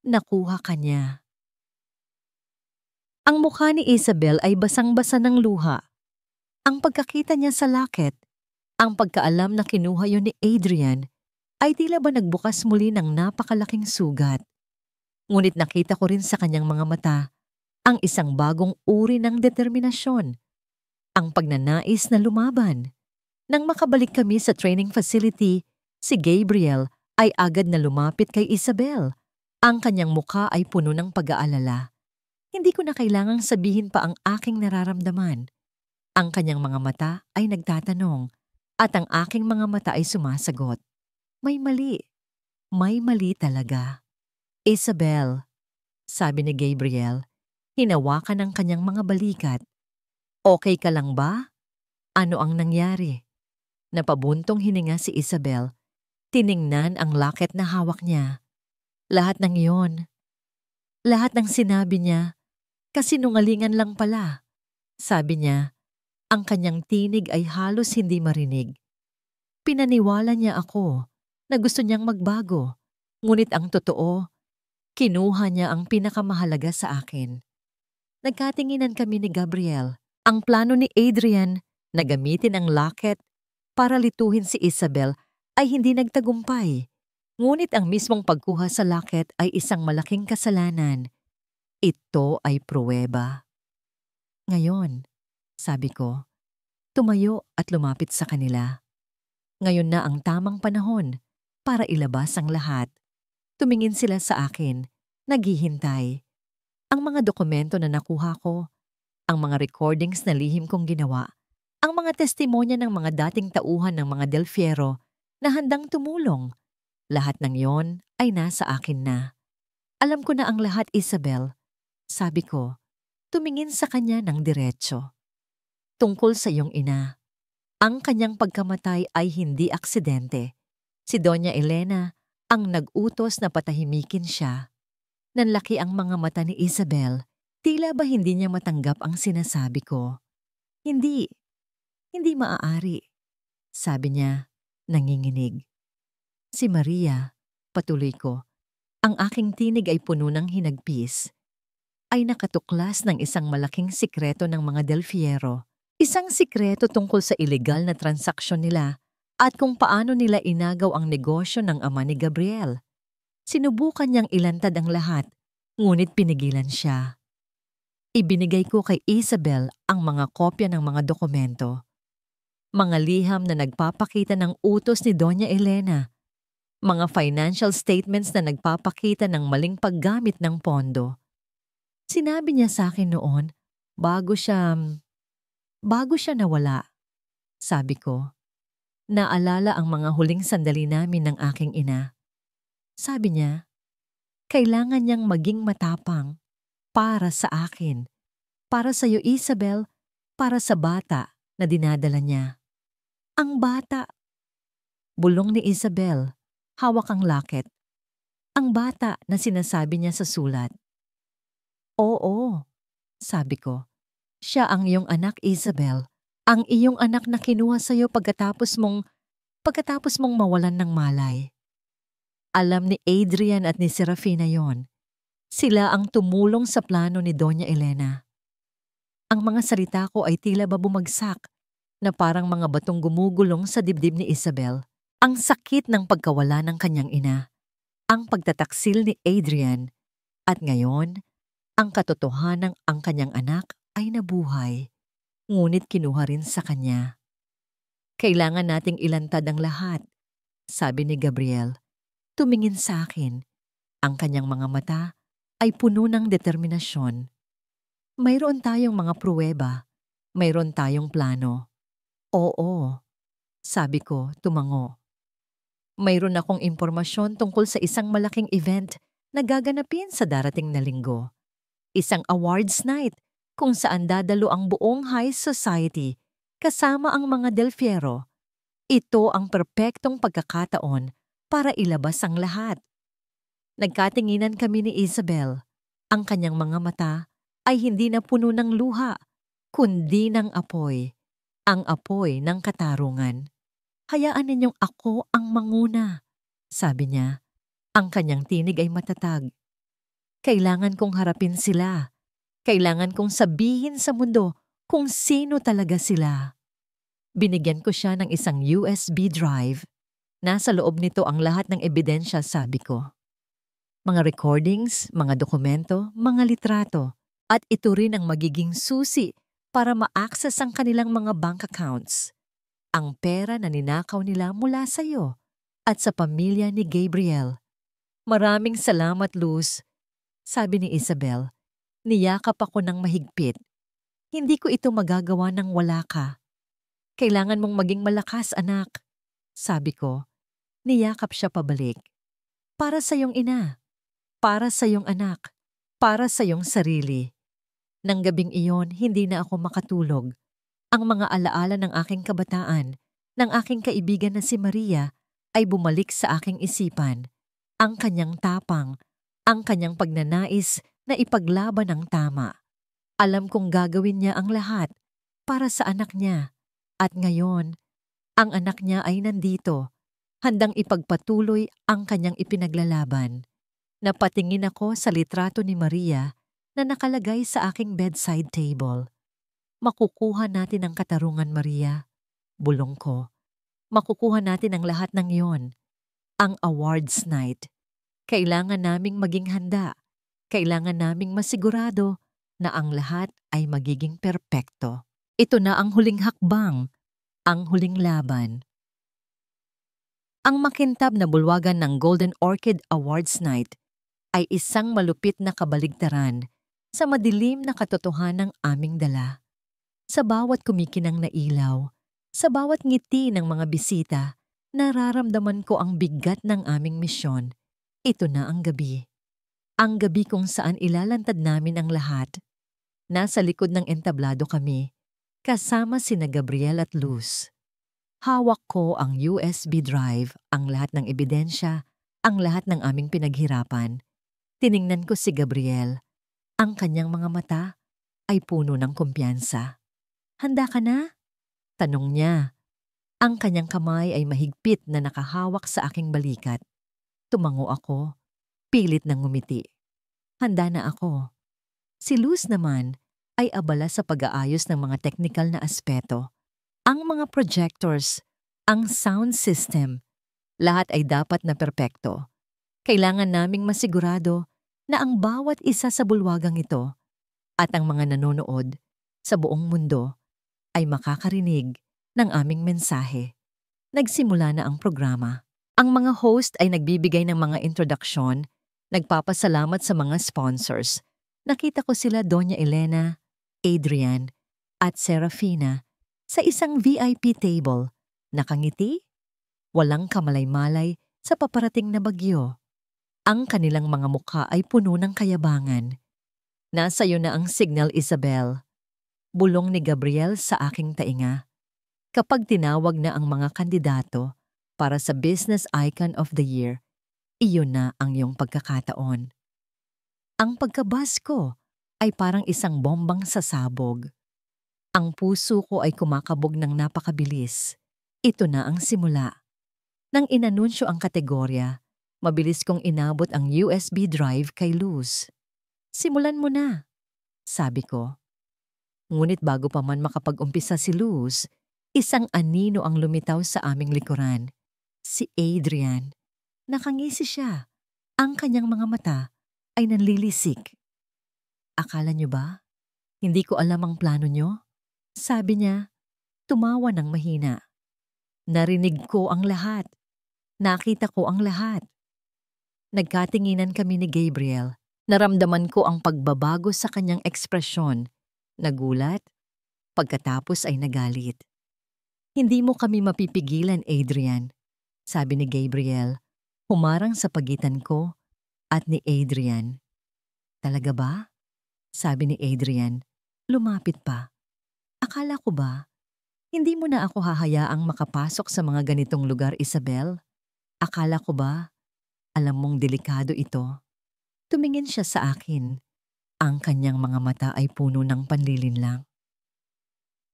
Nakuha ka niya. Ang mukha ni Isabel ay basang-basa ng luha. Ang pagkakita niya sa locket, ang pagkaalam na kinuha yon ni Adrian, ay tila ba nagbukas muli ng napakalaking sugat. Ngunit nakita ko rin sa kanyang mga mata ang isang bagong uri ng determinasyon, ang pagnanais na lumaban. Nang makabalik kami sa training facility, si Gabriel ay agad na lumapit kay Isabel. Ang kanyang mukha ay puno ng pag-aalala. Hindi ko na kailangang sabihin pa ang aking nararamdaman. Ang kanyang mga mata ay nagtatanong at ang aking mga mata ay sumasagot. May mali. May mali talaga. Isabel, sabi ni Gabriel, hinawakan ang kanyang mga balikat. Okay ka lang ba? Ano ang nangyari? Napabuntong hininga si Isabel. Tiningnan ang locket na hawak niya. Lahat ng iyon. Lahat ng sinabi niya, kasinungalingan lang pala. Sabi niya, ang kanyang tinig ay halos hindi marinig. Pinaniwala niya ako na gusto niyang magbago, ngunit ang totoo, kinuha niya ang pinakamahalaga sa akin. Nagkatinginan kami ni Gabriel. Ang plano ni Adrian na gamitin ang locket para lituhin si Isabel ay hindi nagtagumpay. Ngunit ang mismong pagkuha sa locket ay isang malaking kasalanan. Ito ay pruweba. Ngayon, sabi ko, tumayo at lumapit sa kanila. Ngayon na ang tamang panahon para ilabas ang lahat. Tumingin sila sa akin, naghihintay. Ang mga dokumento na nakuha ko, ang mga recordings na lihim kong ginawa, ang mga testimonya ng mga dating tauhan ng mga Del Fiero na handang tumulong. Lahat ng yon ay nasa akin na. Alam ko na ang lahat, Isabel. Sabi ko, tumingin sa kanya ng diretso. Tungkol sa iyong ina. Ang kanyang pagkamatay ay hindi aksidente. Si Doña Elena ang nag-utos na patahimikin siya. Nanlaki ang mga mata ni Isabel. Tila ba hindi niya matanggap ang sinasabi ko? Hindi maaari. Sabi niya, nanginginig. Si Maria, patuloy ko, ang aking tinig ay puno ng hinagpis, ay nakatuklas ng isang malaking sikreto ng mga Del Fiero. Isang sikreto tungkol sa ilegal na transaksyon nila at kung paano nila inagaw ang negosyo ng ama ni Gabriel. Sinubukan niyang ilantad ang lahat, ngunit pinigilan siya. Ibinigay ko kay Isabel ang mga kopya ng mga dokumento. Mga liham na nagpapakita ng utos ni Doña Elena. Mga financial statements na nagpapakita ng maling paggamit ng pondo. Sinabi niya sa akin noon, bago siya nawala. Sabi ko, naalala ang mga huling sandali namin ng aking ina. Sabi niya, kailangan niyang maging matapang para sa akin, para sa iyo Isabel, para sa bata na dinadala niya. Ang bata! Bulong ni Isabel. Hawak ang locket. Ang bata na sinasabi niya sa sulat. Oo, sabi ko. Siya ang iyong anak, Isabel. Ang iyong anak na kinuha sa'yo pagkatapos mong mawalan ng malay. Alam ni Adrian at ni Serafina yon. Sila ang tumulong sa plano ni Doña Elena. Ang mga salita ko ay tila ba bumagsak na parang mga batong gumugulong sa dibdib ni Isabel. Ang sakit ng pagkawala ng kanyang ina, ang pagtataksil ni Adrian, at ngayon, ang katotohanang ang kanyang anak ay nabuhay, ngunit kinuha rin sa kanya. Kailangan nating ilantad ang lahat, sabi ni Gabriel. Tumingin sa akin. Ang kanyang mga mata ay puno ng determinasyon. Mayroon tayong mga pruweba. Mayroon tayong plano. Oo, sabi ko, tumango. Mayroon akong impormasyon tungkol sa isang malaking event na gaganapin sa darating na linggo. Isang awards night kung saan dadalo ang buong high society kasama ang mga Del Fierro. Ito ang perpektong pagkakataon para ilabas ang lahat. Nagkatinginan kami ni Isabel. Ang kanyang mga mata ay hindi na puno ng luha, kundi ng apoy. Ang apoy ng katarungan. Hayaan ninyong ako ang manguna, sabi niya. Ang kanyang tinig ay matatag. Kailangan kong harapin sila. Kailangan kong sabihin sa mundo kung sino talaga sila. Binigyan ko siya ng isang USB drive. Nasa loob nito ang lahat ng ebidensya, sabi ko. Mga recordings, mga dokumento, mga litrato. At ito rin ang magiging susi para ma-access ang kanilang mga bank accounts. Ang pera na ninakaw nila mula sa iyo at sa pamilya ni Gabriel. Maraming salamat, Luz, sabi ni Isabel. Niyakap ako ng mahigpit. Hindi ko ito magagawa nang wala ka. Kailangan mong maging malakas, anak, sabi ko. Niyakap siya pabalik. Para sa iyong ina, para sa iyong anak, para sa iyong sarili. Nang gabing iyon, hindi na ako makatulog. Ang mga alaala ng aking kabataan, ng aking kaibigan na si Maria, ay bumalik sa aking isipan. Ang kanyang tapang, ang kanyang pagnanais na ipaglaban ang tama. Alam kong gagawin niya ang lahat para sa anak niya. At ngayon, ang anak niya ay nandito, handang ipagpatuloy ang kanyang ipinaglalaban. Napatingin ako sa litrato ni Maria na nakalagay sa aking bedside table. Makukuha natin ang katarungan, Maria. Bulong ko. Makukuha natin ang lahat ng iyon. Ang awards night. Kailangan naming maging handa. Kailangan naming masigurado na ang lahat ay magiging perpekto. Ito na ang huling hakbang, ang huling laban. Ang makintab na bulwagan ng Golden Orchid Awards Night ay isang malupit na kabaligtaran sa madilim na katotohanang aming dala. Sa bawat kumikinang na ilaw, sa bawat ngiti ng mga bisita, nararamdaman ko ang bigat ng aming misyon. Ito na ang gabi. Ang gabi kung saan ilalantad namin ang lahat. Nasa likod ng entablado kami, kasama sina Gabriel at Luz. Hawak ko ang USB drive, ang lahat ng ebidensya, ang lahat ng aming pinaghirapan. Tiningnan ko si Gabriel. Ang kanyang mga mata ay puno ng kumpiyansa. Handa ka na? Tanong niya. Ang kanyang kamay ay mahigpit na nakahawak sa aking balikat. Tumango ako, pilit ng ngumiti. Handa na ako. Si Luz naman ay abala sa pag-aayos ng mga technical na aspeto. Ang mga projectors, ang sound system, lahat ay dapat na perpekto. Kailangan naming masigurado na ang bawat isa sa bulwagang ito at ang mga nanonood sa buong mundo ay makakarinig ng aming mensahe. Nagsimula na ang programa. Ang mga host ay nagbibigay ng mga introduksyon, nagpapasalamat sa mga sponsors. Nakita ko sila Doña Elena, Adrian, at Serafina sa isang VIP table. Nakangiti, walang kamalay-malay sa paparating na bagyo. Ang kanilang mga mukha ay puno ng kayabangan. Nasa iyo na ang signal, Isabel. Bulong ni Gabriel sa aking tainga. Kapag tinawag na ang mga kandidato para sa Business Icon of the Year, iyon na ang iyong pagkakataon. Ang pagkabas ko ay parang isang bombang sasabog. Ang puso ko ay kumakabog ng napakabilis. Ito na ang simula. Nang inanunsyo ang kategorya, mabilis kong inabot ang USB drive kay Luz. Simulan mo na, sabi ko. Ngunit bago pa man makapag-umpisa si Luz, isang anino ang lumitaw sa aming likuran. Si Adrian. Nakangisi siya. Ang kanyang mga mata ay nanlilisik. Akala niyo ba? Hindi ko alam ang plano niyo? Sabi niya, tumawa ng mahina. Narinig ko ang lahat. Nakita ko ang lahat. Nagkatinginan kami ni Gabriel. Naramdaman ko ang pagbabago sa kanyang ekspresyon. Nagulat, pagkatapos ay nagalit. Hindi mo kami mapipigilan, Adrian, sabi ni Gabriel, humarang sa pagitan ko at ni Adrian. Talaga ba? Sabi ni Adrian, lumapit pa. Akala ko ba, hindi mo na ako hahayaang makapasok sa mga ganitong lugar, Isabel? Akala ko ba, alam mong delikado ito? Tumingin siya sa akin. Ang kanyang mga mata ay puno ng panlilinlang.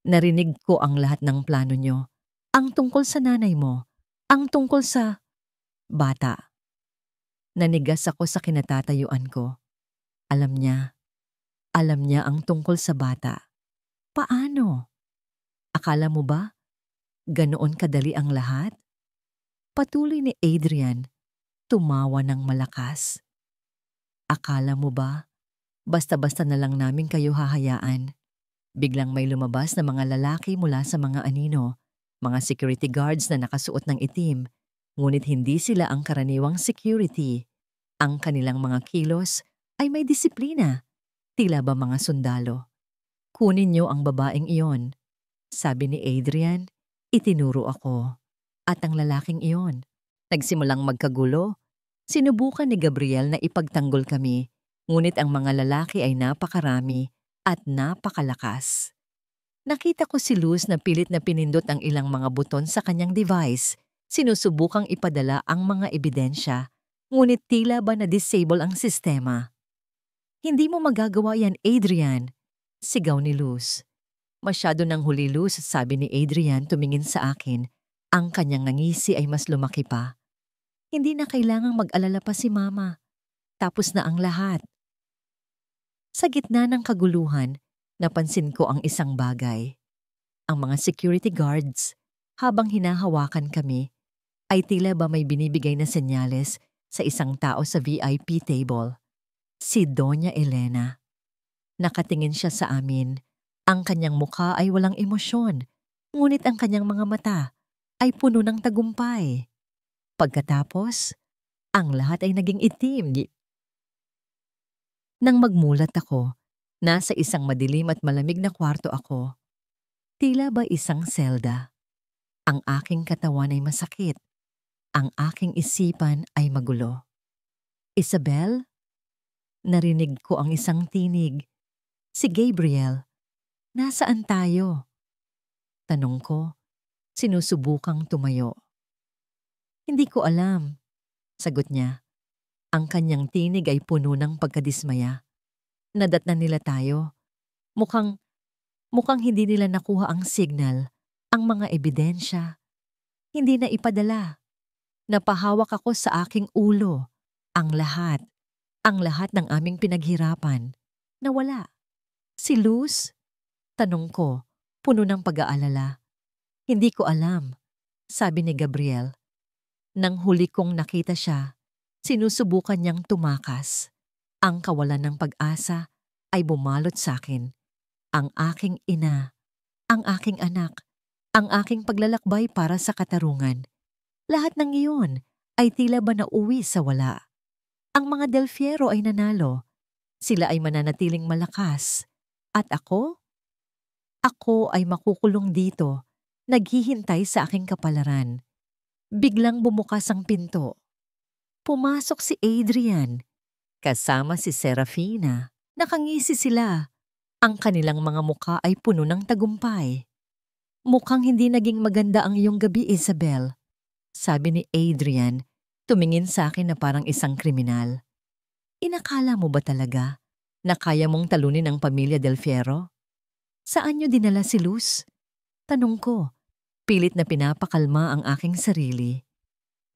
Narinig ko ang lahat ng plano niyo. Ang tungkol sa nanay mo. Ang tungkol sa bata. Nanigas ako sa kinatatayuan ko. Alam niya ang tungkol sa bata. Paano? Akala mo ba, ganoon kadali ang lahat? Patuloy ni Adrian, tumawa ng malakas. Akala mo ba, basta-basta na lang namin kayo hahayaan? Biglang may lumabas na mga lalaki mula sa mga anino, mga security guards na nakasuot ng itim, ngunit hindi sila ang karaniwang security. Ang kanilang mga kilos ay may disiplina, tila ba mga sundalo. Kunin niyo ang babaeng iyon, sabi ni Adrian, itinuro ako. At ang lalaking iyon, nagsimulang magkagulo. Sinubukan ni Gabriel na ipagtanggol kami, ngunit ang mga lalaki ay napakarami at napakalakas. Nakita ko si Luz na pilit na pinindot ang ilang mga buton sa kanyang device. Sinusubukang ipadala ang mga ebidensya, ngunit tila ba na-disable ang sistema. Hindi mo magagawa yan, Adrian, sigaw ni Luz. Masyado nang huli, Luz, sabi ni Adrian tumingin sa akin. Ang kanyang ngisi ay mas lumaki pa. Hindi na kailangang mag-alala pa si Mama. Tapos na ang lahat. Sa gitna ng kaguluhan, napansin ko ang isang bagay. Ang mga security guards, habang hinahawakan kami, ay tila ba may binibigay na senyales sa isang tao sa VIP table. Si Doña Elena. Nakatingin siya sa amin. Ang kanyang mukha ay walang emosyon, ngunit ang kanyang mga mata ay puno ng tagumpay. Pagkatapos, ang lahat ay naging itim. Nang magmulat ako, nasa isang madilim at malamig na kwarto ako. Tila ba isang selda. Ang aking katawan ay masakit. Ang aking isipan ay magulo. Isabel? Narinig ko ang isang tinig. Si Gabriel. Nasaan tayo? Tanong ko, sinusubukang tumayo. Hindi ko alam, sagot niya. Ang kanyang tinig ay puno ng pagkadismaya. Nadatnan nila tayo. Mukhang hindi nila nakuha ang signal, ang mga ebidensya. Hindi na ipadala. Napahawak ako sa aking ulo. Ang lahat ng aming pinaghirapan. Nawala. Si Luz? Tanong ko, puno ng pag-aalala. Hindi ko alam, sabi ni Gabriel. Nang huli kong nakita siya, sinusubukan niyang tumakas. Ang kawalan ng pag-asa ay bumalot sa akin. Ang aking ina, ang aking anak, ang aking paglalakbay para sa katarungan. Lahat ng iyon ay tila ba nauwi sa wala. Ang mga Del Fierro ay nanalo. Sila ay mananatiling malakas. At ako? Ako ay makukulong dito, naghihintay sa aking kapalaran. Biglang bumukas ang pinto. Pumasok si Adrian, kasama si Serafina. Nakangisi sila. Ang kanilang mga mukha ay puno ng tagumpay. Mukhang hindi naging maganda ang iyong gabi, Isabel, sabi ni Adrian, tumingin sa akin na parang isang kriminal. Inakala mo ba talaga na kaya mong talunin ang pamilya Del Fierro? Saan niyo dinala si Luz? Tanong ko. Pilit na pinapakalma ang aking sarili.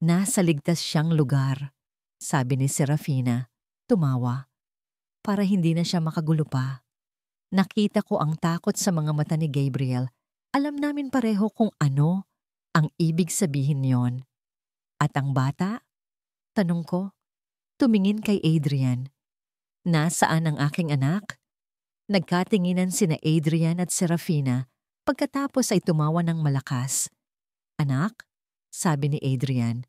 Nasa ligtas siyang lugar, sabi ni Serafina. Tumawa. Para hindi na siya makagulo pa. Nakita ko ang takot sa mga mata ni Gabriel. Alam namin pareho kung ano ang ibig sabihin yon. At ang bata? Tanong ko. Tumingin kay Adrian. Nasaan ang aking anak? Nagkatinginan sina Adrian at Serafina pagkatapos ay tumawa ng malakas. Anak, sabi ni Adrian,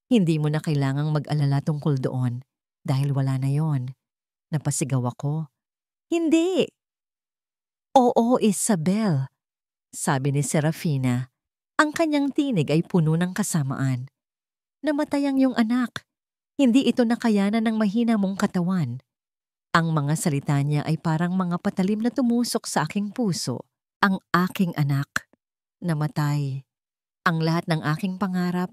hindi mo na kailangang mag-alala tungkol doon dahil wala na yon. Napasigaw ako. Hindi! Oo, Isabel, sabi ni Serafina. Ang kanyang tinig ay puno ng kasamaan. Namatay ang iyong anak. Hindi ito nakayanan ng mahina mong katawan. Ang mga salita niya ay parang mga patalim na tumusok sa aking puso. Ang aking anak. Namatay. Ang lahat ng aking pangarap,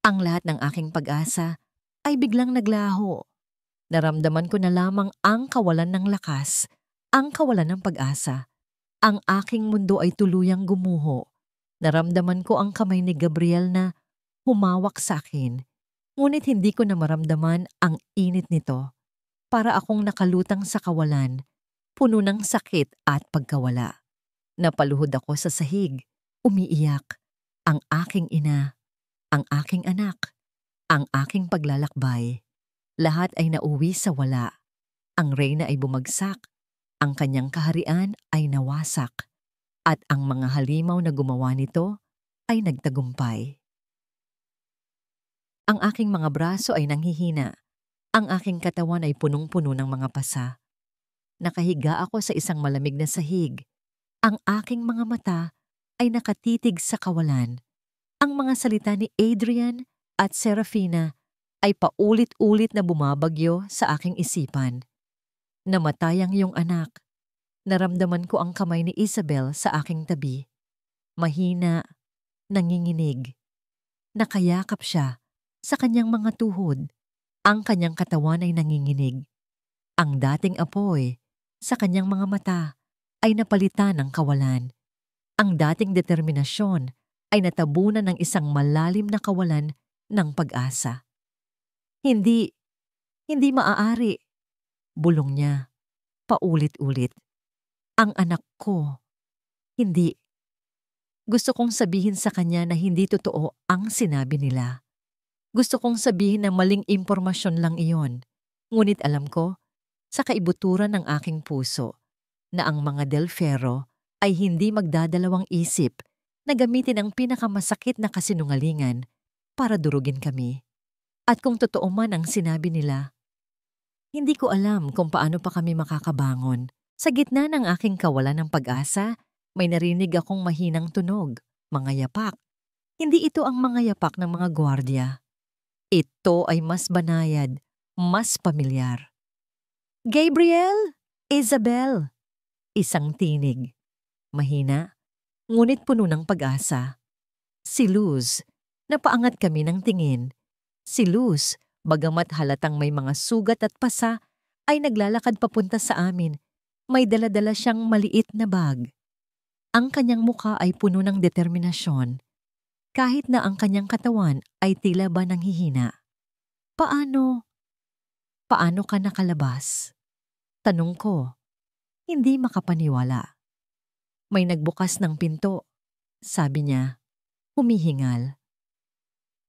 ang lahat ng aking pag-asa, ay biglang naglaho. Naramdaman ko na lamang ang kawalan ng lakas, ang kawalan ng pag-asa. Ang aking mundo ay tuluyang gumuho. Naramdaman ko ang kamay ni Gabriel na humawak sa akin. Ngunit hindi ko na maramdaman ang init nito. Para akong nakalutang sa kawalan, puno ng sakit at pagkawala. Napaluhod ako sa sahig, umiiyak. Ang aking ina, ang aking anak, ang aking paglalakbay. Lahat ay nauwi sa wala. Ang reyna ay bumagsak, ang kanyang kaharian ay nawasak, at ang mga halimaw na gumawa nito ay nagtagumpay. Ang aking mga braso ay nanghihina. Ang aking katawan ay punong-puno ng mga pasa. Nakahiga ako sa isang malamig na sahig. Ang aking mga mata ay nakatitig sa kawalan. Ang mga salita ni Adrian at Serafina ay paulit-ulit na bumabagyo sa aking isipan. Namatay ang iyong anak. Naramdaman ko ang kamay ni Isabel sa aking tabi. Mahina, nanginginig. Nakayakap siya sa kanyang mga tuhod. Ang kanyang katawan ay nanginginig. Ang dating apoy sa kanyang mga mata ay napalitan ng kawalan. Ang dating determinasyon ay natabunan ng isang malalim na kawalan ng pag-asa. Hindi maaari, bulong niya, paulit-ulit. Ang anak ko, hindi. Gusto kong sabihin sa kanya na hindi totoo ang sinabi nila. Gusto kong sabihin na maling impormasyon lang iyon. Ngunit alam ko, sa kaibuturan ng aking puso, na ang mga Del Ferro ay hindi magdadalawang isip na gamitin ang pinakamasakit na kasinungalingan para durugin kami. At kung totoo man ang sinabi nila, hindi ko alam kung paano pa kami makakabangon. Sa gitna ng aking kawalan ng pag-asa, may narinig akong mahinang tunog, mga yapak. Hindi ito ang mga yapak ng mga gwardiya. Ito ay mas banayad, mas pamilyar. Gabriel! Isabel! Isang tinig. Mahina, ngunit puno ng pag-asa. Si Luz. Napaangat kami ng tingin. Si Luz, bagamat halatang may mga sugat at pasa, ay naglalakad papunta sa amin. May dala-dala siyang maliit na bag. Ang kanyang muka ay puno ng determinasyon. Kahit na ang kanyang katawan ay tila ba nanghihina. Paano ka nakalabas? Tanong ko, hindi makapaniwala. May nagbukas ng pinto, sabi niya, humihingal.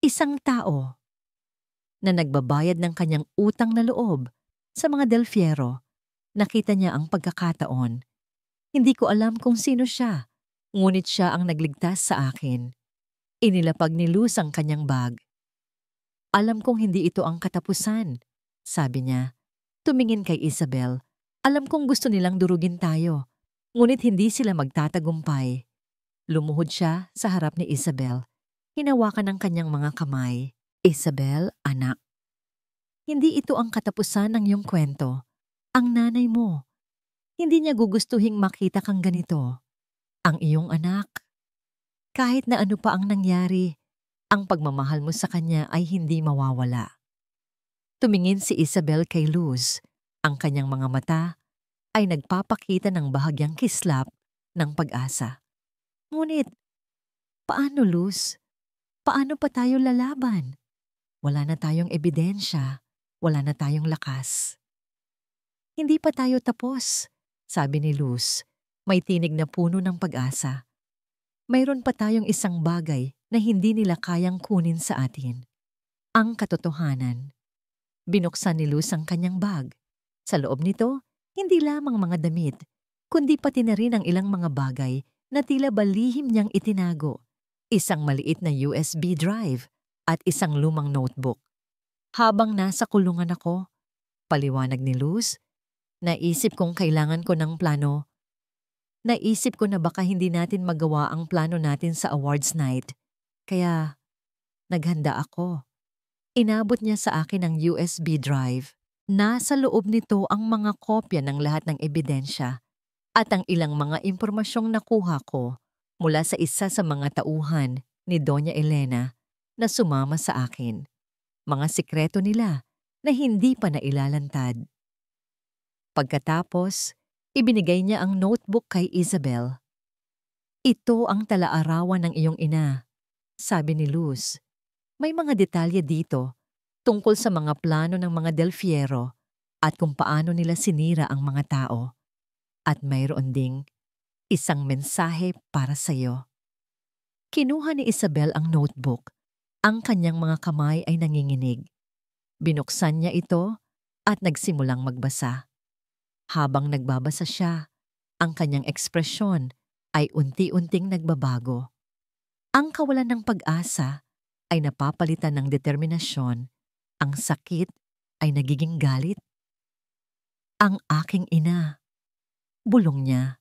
Isang tao na nagbabayad ng kanyang utang na loob sa mga Del Fierro. Nakita niya ang pagkakataon. Hindi ko alam kung sino siya, ngunit siya ang nagligtas sa akin. Inilapag ni Luz ang kanyang bag. Alam kong hindi ito ang katapusan, sabi niya. Tumingin kay Isabel. Alam kong gusto nilang durugin tayo, ngunit hindi sila magtatagumpay. Lumuhod siya sa harap ni Isabel. Hinawakan ang kanyang mga kamay. Isabel, anak. Hindi ito ang katapusan ng iyong kwento. Ang nanay mo. Hindi niya gugustuhing makita kang ganito. Ang iyong anak. Kahit na ano pa ang nangyari, ang pagmamahal mo sa kanya ay hindi mawawala. Tumingin si Isabel kay Luz. Ang kanyang mga mata ay nagpapakita ng bahagyang kislap ng pag-asa. Ngunit, paano, Luz? Paano pa tayo lalaban? Wala na tayong ebidensya, wala na tayong lakas. Hindi pa tayo tapos, sabi ni Luz. May tinig na puno ng pag-asa. Mayroon pa tayong isang bagay na hindi nila kayang kunin sa atin. Ang katotohanan. Binuksan ni Luz ang kanyang bag. Sa loob nito, hindi lamang mga damit, kundi pati na rin ang ilang mga bagay na tila balihim niyang itinago. Isang maliit na USB drive at isang lumang notebook. Habang nasa kulungan ako, paliwanag ni Luz, naisip kong kailangan ko ng plano. Naisip ko na baka hindi natin magawa ang plano natin sa awards night. Kaya, naghanda ako. Inabot niya sa akin ang USB drive. Nasa loob nito ang mga kopya ng lahat ng ebidensya at ang ilang mga impormasyong nakuha ko mula sa isa sa mga tauhan ni Doña Elena na sumama sa akin. Mga sikreto nila na hindi pa nailalantad. Pagkatapos, ibinigay niya ang notebook kay Isabel. Ito ang tala-arawan ng iyong ina, sabi ni Luz. May mga detalye dito tungkol sa mga plano ng mga Del Fierro at kung paano nila sinira ang mga tao. At mayroon ding isang mensahe para sa iyo. Kinuha ni Isabel ang notebook. Ang kanyang mga kamay ay nanginginig. Binuksan niya ito at nagsimulang magbasa. Habang nagbabasa siya, ang kanyang ekspresyon ay unti-unting nagbabago. Ang kawalan ng pag-asa ay napapalitan ng determinasyon. Ang sakit ay nagiging galit. Ang aking ina. Bulong niya.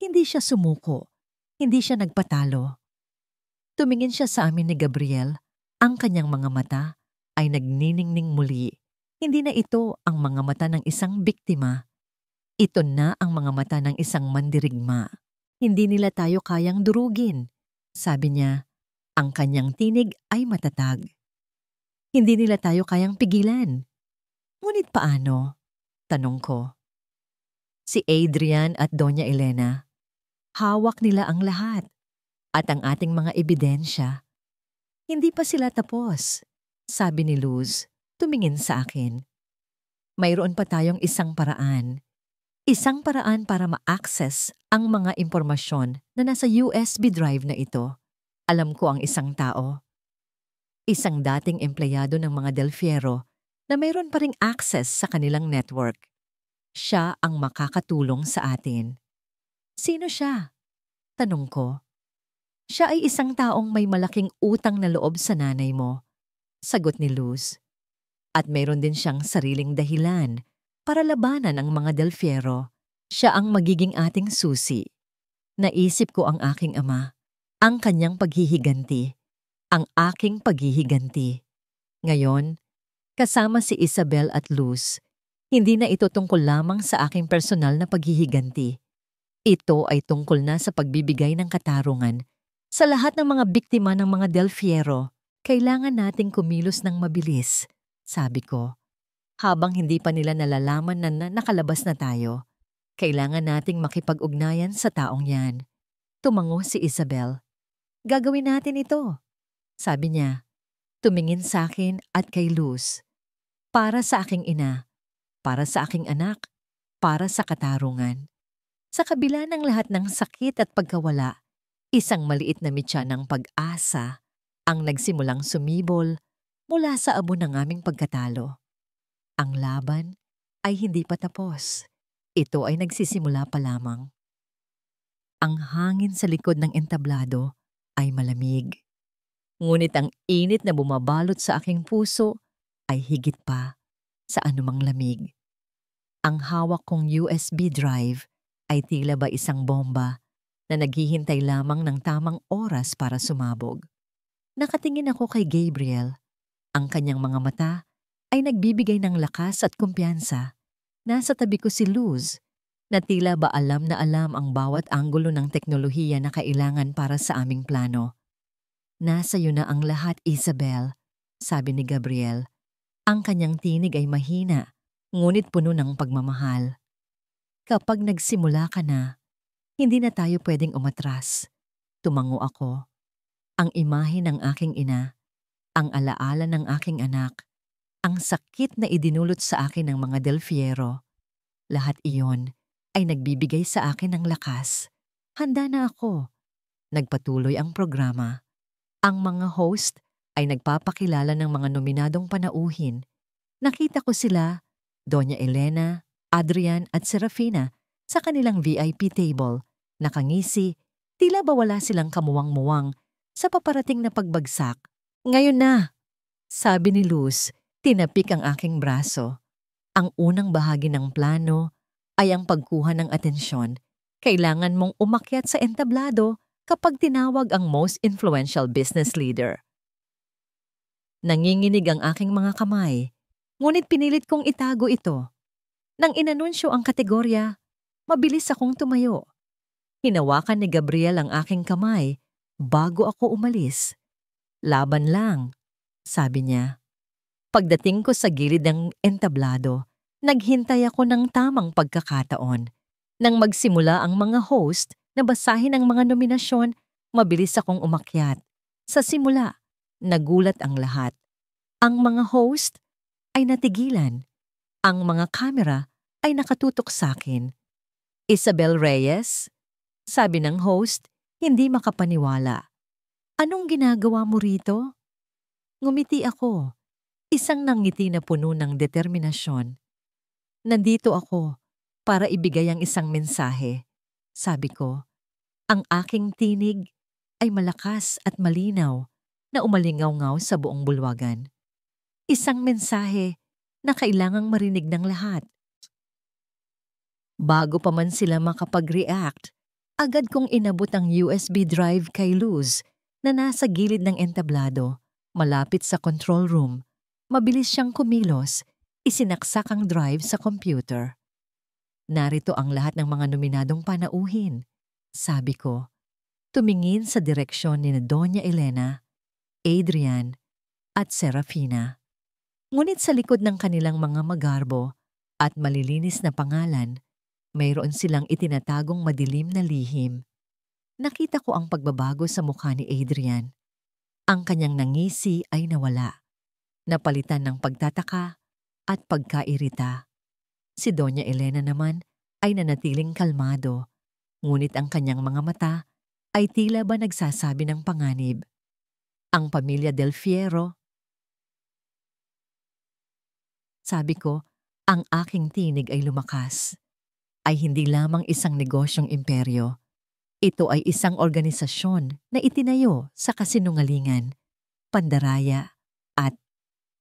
Hindi siya sumuko. Hindi siya nagpatalo. Tumingin siya sa amin ni Gabriel. Ang kanyang mga mata ay nagniningning muli. Hindi na ito ang mga mata ng isang biktima. Ito na ang mga mata ng isang mandirigma. Hindi nila tayo kayang durugin. Sabi niya, ang kanyang tinig ay matatag. Hindi nila tayo kayang pigilan. Ngunit paano? Tanong ko. Si Adrian at Doña Elena, hawak nila ang lahat at ang ating mga ebidensya. Hindi pa sila tapos, sabi ni Luz, tumingin sa akin. Mayroon pa tayong isang paraan. Isang paraan para ma-access ang mga impormasyon na nasa USB drive na ito. Alam ko ang isang tao. Isang dating empleyado ng mga Del Fierro na mayroon pa ring access sa kanilang network. Siya ang makakatulong sa atin. Sino siya? Tanong ko. Siya ay isang taong may malaking utang na loob sa nanay mo. Sagot ni Luz. At mayroon din siyang sariling dahilan para labanan ang mga Del Fierro. Siya ang magiging ating susi. Naisip ko ang aking ama, ang kanyang paghihiganti, ang aking paghihiganti. Ngayon, kasama si Isabel at Luz, hindi na ito tungkol lamang sa aking personal na paghihiganti. Ito ay tungkol na sa pagbibigay ng katarungan sa lahat ng mga biktima ng mga Del Fierro. Kailangan nating kumilos ng mabilis, sabi ko. Habang hindi pa nila nalalaman na nakalabas na tayo, kailangan nating makipag-ugnayan sa taong yan. Tumango si Isabel. Gagawin natin ito, sabi niya. Tumingin sa akin at kay Luz. Para sa aking ina, para sa aking anak, para sa katarungan. Sa kabila ng lahat ng sakit at pagkawala, isang maliit na mitya ng pag-asa ang nagsimulang sumibol mula sa abo ng aming pagkatalo. Ang laban ay hindi pa tapos. Ito ay nagsisimula pa lamang. Ang hangin sa likod ng entablado ay malamig. Ngunit ang init na bumabalot sa aking puso ay higit pa sa anumang lamig. Ang hawak kong USB drive ay tila ba isang bomba na naghihintay lamang ng tamang oras para sumabog. Nakatingin ako kay Gabriel. Ang kanyang mga mata ay nagbibigay ng lakas at kumpiyansa. Nasa tabi ko si Luz, na tila ba alam na alam ang bawat anggulo ng teknolohiya na kailangan para sa aming plano. Nasa iyo na ang lahat, Isabel, sabi ni Gabriel. Ang kanyang tinig ay mahina, ngunit puno ng pagmamahal. Kapag nagsimula ka na, Hindi na tayo pwedeng umatras. Tumango ako. Ang imahe ng aking ina, ang alaala ng aking anak, ang sakit na idinulot sa akin ng mga Del Fiero, lahat iyon ay nagbibigay sa akin ng lakas. Handa na ako. Nagpatuloy ang programa. Ang mga host ay nagpapakilala ng mga nominadong panauhin. Nakita ko sila, Doña Elena, Adrian at Serafina, sa kanilang VIP table. Nakangisi, tila ba wala silang kamuwang-muwang sa paparating na pagbagsak. Ngayon na, sabi ni Luz, tinapik ang aking braso. Ang unang bahagi ng plano ay ang pagkuha ng atensyon. Kailangan mong umakyat sa entablado kapag tinawag ang most influential business leader. Nanginginig ang aking mga kamay, ngunit pinilit kong itago ito. Nang inanunsyo ang kategorya, mabilis akong tumayo. Hinawakan ni Gabriel ang aking kamay bago ako umalis. Laban lang, sabi niya. Pagdating ko sa gilid ng entablado, naghintay ako ng tamang pagkakataon. Nang magsimula ang mga host na basahin ang mga nominasyon, mabilis akong umakyat. Sa simula, nagulat ang lahat. Ang mga host ay natigilan. Ang mga kamera ay nakatutok sa akin. Isabel Reyes? Sabi ng host, hindi makapaniwala. Anong ginagawa mo rito? Ngumiti ako. Isang nangiti na puno ng determinasyon. Nandito ako para ibigay ang isang mensahe. Sabi ko, ang aking tinig ay malakas at malinaw na umalingaw-ngaw sa buong bulwagan. Isang mensahe na kailangang marinig ng lahat. Bago pa man sila makapag-react, agad kong inabot ang USB drive kay Luz na nasa gilid ng entablado, malapit sa control room. Mabilis siyang kumilos, isinaksak ang drive sa computer. Narito ang lahat ng mga nominadong panauhin, sabi ko. Tumingin sa direksyon ni Doña Elena, Adrian at Serafina. Ngunit sa likod ng kanilang mga magarbo at malilinis na pangalan, mayroon silang itinatagong madilim na lihim. Nakita ko ang pagbabago sa mukha ni Adrian. Ang kanyang nangisi ay nawala. Napalitan ng pagtataka at pagkairita. Si Doña Elena naman ay nanatiling kalmado, ngunit ang kanyang mga mata ay tila ba nagsasabi ng panganib. Ang pamilya Del Fiero. Sabi ko, ang aking tinig ay lumakas. Ay hindi lamang isang negosyong imperyo. Ito ay isang organisasyon na itinayo sa kasinungalingan, pandaraya at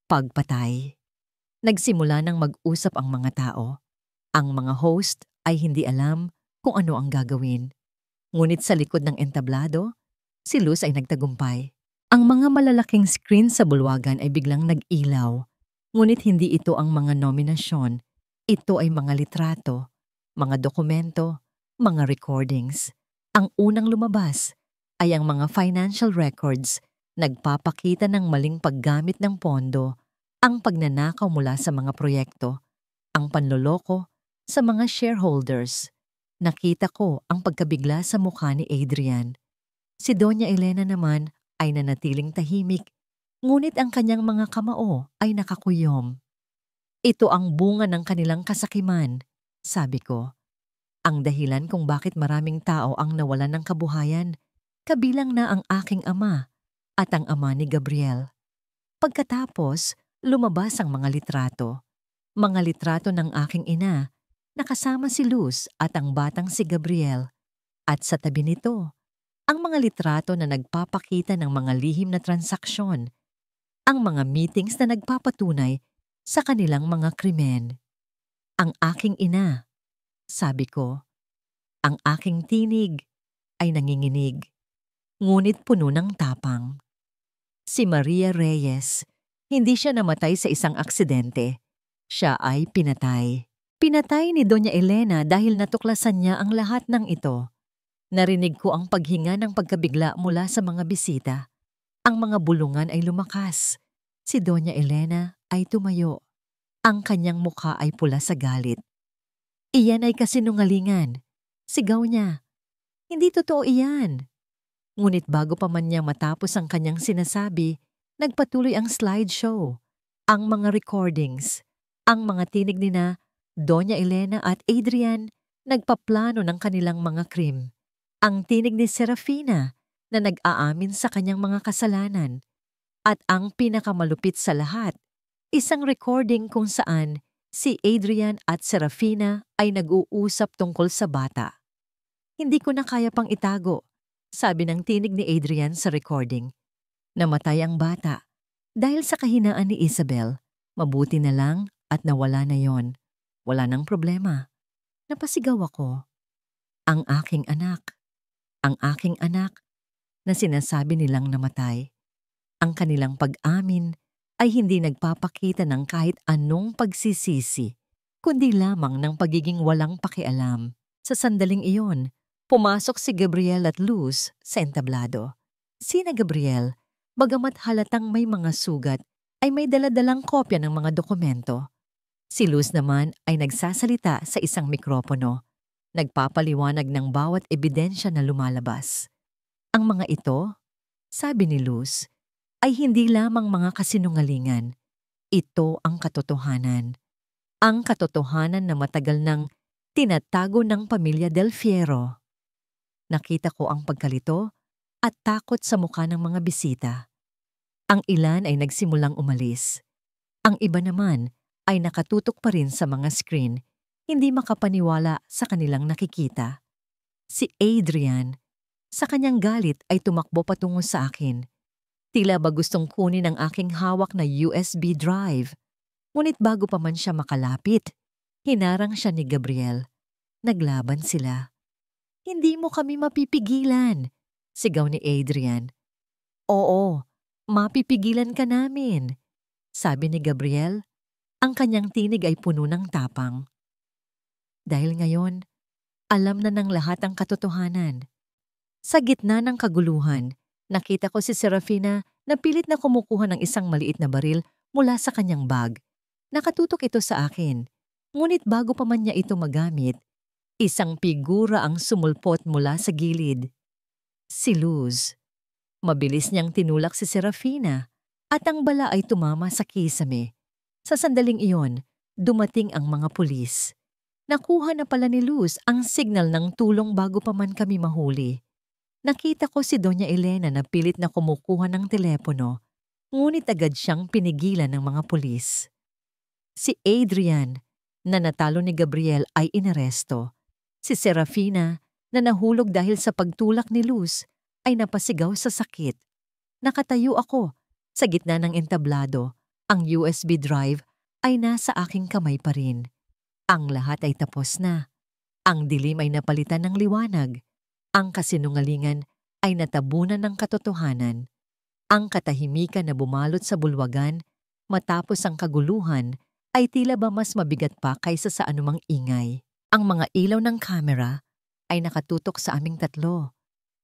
pagpatay. Nagsimula ng mag-usap ang mga tao. Ang mga host ay hindi alam kung ano ang gagawin. Ngunit sa likod ng entablado, si Luz ay nagtagumpay. Ang mga malalaking screen sa bulwagan ay biglang nag-ilaw. Ngunit hindi ito ang mga nominasyon. Ito ay mga litrato, mga dokumento, mga recordings. Ang unang lumabas ay ang mga financial records, nagpapakita ng maling paggamit ng pondo, ang pagnanakaw mula sa mga proyekto, ang panloloko sa mga shareholders. Nakita ko ang pagkabigla sa mukha ni Adrian. Si Doña Elena naman ay nanatiling tahimik, ngunit ang kanyang mga kamao ay nakakuyom. Ito ang bunga ng kanilang kasakiman, sabi ko. Ang dahilan kung bakit maraming tao ang nawalan ng kabuhayan, kabilang na ang aking ama at ang ama ni Gabriel. Pagkatapos, lumabas ang mga litrato. Mga litrato ng aking ina, nakasama si Luz at ang batang si Gabriel. At sa tabi nito, ang mga litrato na nagpapakita ng mga lihim na transaksyon, ang mga meetings na nagpapatunay sa kanilang mga krimen. Ang aking ina, sabi ko, ang aking tinig ay nanginginig, ngunit puno ng tapang. Si Maria Reyes, hindi siya namatay sa isang aksidente. Siya ay pinatay. Pinatay ni Doña Elena dahil natuklasan niya ang lahat ng ito. Narinig ko ang paghinga ng pagkabigla mula sa mga bisita. Ang mga bulungan ay lumakas. Si Doña Elena ay tumayo. Ang kanyang mukha ay pula sa galit. Iyan ay kasinungalingan. Sigaw niya. Hindi totoo iyan. Ngunit bago pa man niya matapos ang kanyang sinasabi, nagpatuloy ang slideshow, ang mga recordings, ang mga tinig ni na Doña Elena at Adrian nagpaplano ng kanilang mga krim. Ang tinig ni Serafina na nag-aamin sa kanyang mga kasalanan. At ang pinakamalupit sa lahat, isang recording kung saan si Adrian at Serafina ay nag-uusap tungkol sa bata. Hindi ko na kaya pang itago, sabi ng tinig ni Adrian sa recording. Namatay ang bata dahil sa kahinaan ni Isabel. Mabuti na lang at nawala na yon. Wala nang problema. Napasigaw ako. Ang aking anak. Ang aking anak na sinasabi nilang namatay. Ang kanilang pag-amin ay hindi nagpapakita ng kahit anong pagsisisi, kundi lamang ng pagiging walang pakialam. Sa sandaling iyon, pumasok si Gabriel at Luz sa entablado. Sina Gabriel, bagamat halatang may mga sugat, ay may daladalang kopya ng mga dokumento. Si Luz naman ay nagsasalita sa isang mikropono, nagpapaliwanag ng bawat ebidensya na lumalabas. Ang mga ito, sabi ni Luz, ay hindi lamang mga kasinungalingan. Ito ang katotohanan. Ang katotohanan na matagal nang tinatago ng pamilya Del Fiero. Nakita ko ang pagkalito at takot sa mukha ng mga bisita. Ang ilan ay nagsimulang umalis. Ang iba naman ay nakatutok pa rin sa mga screen, hindi makapaniwala sa kanilang nakikita. Si Adrian, sa kanyang galit ay tumakbo patungo sa akin. Tila ba gustong kunin ang aking hawak na USB drive. Ngunit bago pa man siya makalapit, hinarang siya ni Gabriel. Naglaban sila. Hindi mo kami mapipigilan, sigaw ni Adrian. Oo, mapipigilan ka namin, sabi ni Gabriel. Ang kanyang tinig ay puno ng tapang. Dahil ngayon, alam na ng lahat ang katotohanan. Sa gitna ng kaguluhan, nakita ko si Serafina na pilit na kumukuha ng isang maliit na baril mula sa kanyang bag. Nakatutok ito sa akin. Ngunit bago pa man niya ito magamit, isang figura ang sumulpot mula sa gilid. Si Luz. Mabilis niyang tinulak si Serafina at ang bala ay tumama sa kisame. Sa sandaling iyon, dumating ang mga pulis. Nakuha na pala ni Luz ang signal ng tulong bago pa man kami mahuli. Nakita ko si Doña Elena na pilit na kumukuha ng telepono, ngunit agad siyang pinigilan ng mga pulis. Si Adrian, na natalo ni Gabriel, ay inaresto. Si Serafina, na nahulog dahil sa pagtulak ni Luz, ay napasigaw sa sakit. Nakatayo ako sa gitna ng entablado. Ang USB drive ay nasa aking kamay pa rin. Ang lahat ay tapos na. Ang dilim ay napalitan ng liwanag. Ang kasinungalingan ay natabunan ng katotohanan. Ang katahimikan na bumalot sa bulwagan matapos ang kaguluhan ay tila ba mas mabigat pa kaysa sa anumang ingay. Ang mga ilaw ng kamera ay nakatutok sa aming tatlo.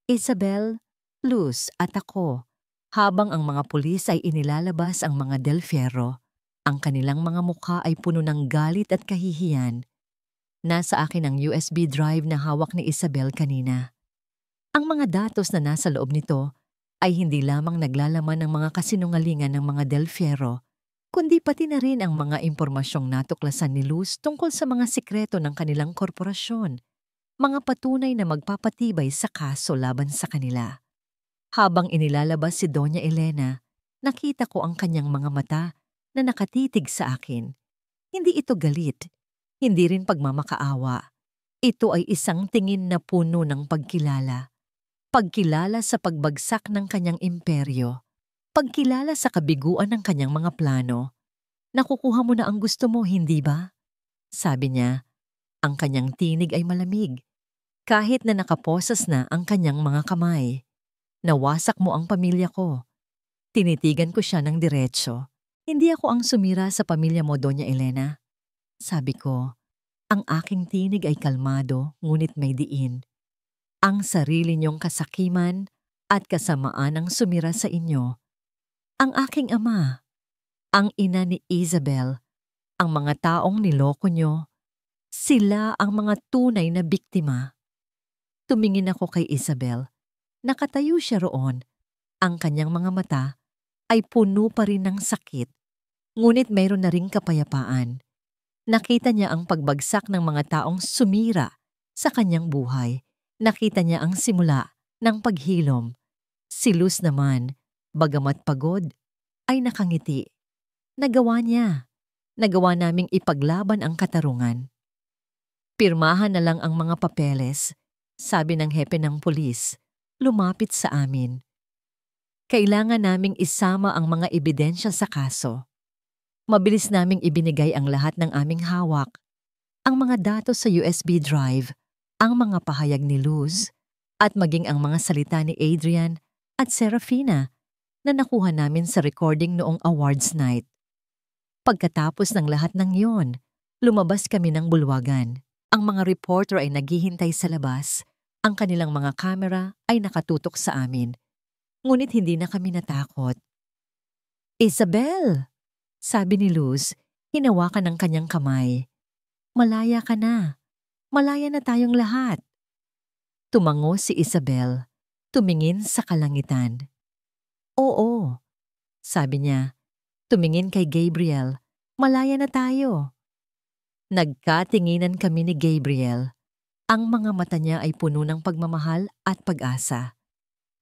Isabel, Luz at ako, habang ang mga pulis ay inilalabas ang mga Del Fiero. Ang kanilang mga mukha ay puno ng galit at kahihiyan. Nasa akin ang USB drive na hawak ni Isabel kanina. Ang mga datos na nasa loob nito ay hindi lamang naglalaman ng mga kasinungalingan ng mga Del Fiero, kundi pati na rin ang mga impormasyong natuklasan ni Luz tungkol sa mga sikreto ng kanilang korporasyon, mga patunay na magpapatibay sa kaso laban sa kanila. Habang inilalabas si Doña Elena, nakita ko ang kanyang mga mata na nakatitig sa akin. Hindi ito galit, hindi rin pagmamakaawa. Ito ay isang tingin na puno ng pagkilala. Pagkilala sa pagbagsak ng kanyang imperyo. Pagkilala sa kabiguan ng kanyang mga plano. Nakukuha mo na ang gusto mo, hindi ba? Sabi niya. Ang kanyang tinig ay malamig. Kahit na nakaposas na ang kanyang mga kamay. Nawasak mo ang pamilya ko. Tinitigan ko siya ng diretso. Hindi ako ang sumira sa pamilya mo, Doña Elena. Sabi ko, ang aking tinig ay kalmado ngunit may diin. Ang sarili niyong kasakiman at kasamaan ang sumira sa inyo. Ang aking ama, ang ina ni Isabel, ang mga taong niloko niyo, sila ang mga tunay na biktima. Tumingin ako kay Isabel. Nakatayo siya roon. Ang kanyang mga mata ay puno pa rin ng sakit, ngunit mayroon na ring kapayapaan. Nakita niya ang pagbagsak ng mga taong sumira sa kanyang buhay. Nakita niya ang simula ng paghilom. Si Luz naman, bagamat pagod, ay nakangiti. Nagawa niya. Nagawa naming ipaglaban ang katarungan. Pirmahan na lang ang mga papeles, sabi ng hepe ng pulis. Lumapit sa amin. Kailangan naming isama ang mga ebidensya sa kaso. Mabilis naming ibinigay ang lahat ng aming hawak. Ang mga datos sa USB drive, ang mga pahayag ni Luz, at maging ang mga salita ni Adrian at Serafina na nakuha namin sa recording noong awards night. Pagkatapos ng lahat ng yon, lumabas kami ng bulwagan. Ang mga reporter ay naghihintay sa labas. Ang kanilang mga kamera ay nakatutok sa amin. Ngunit hindi na kami natakot. "Isabel!" sabi ni Luz, hinawakan ng kanyang kamay. "Malaya ka na. Malaya na tayong lahat." Tumango si Isabel, tumingin sa kalangitan. "Oo," sabi niya, tumingin kay Gabriel. "Malaya na tayo." Nagkatinginan kami ni Gabriel. Ang mga mata niya ay puno ng pagmamahal at pag-asa.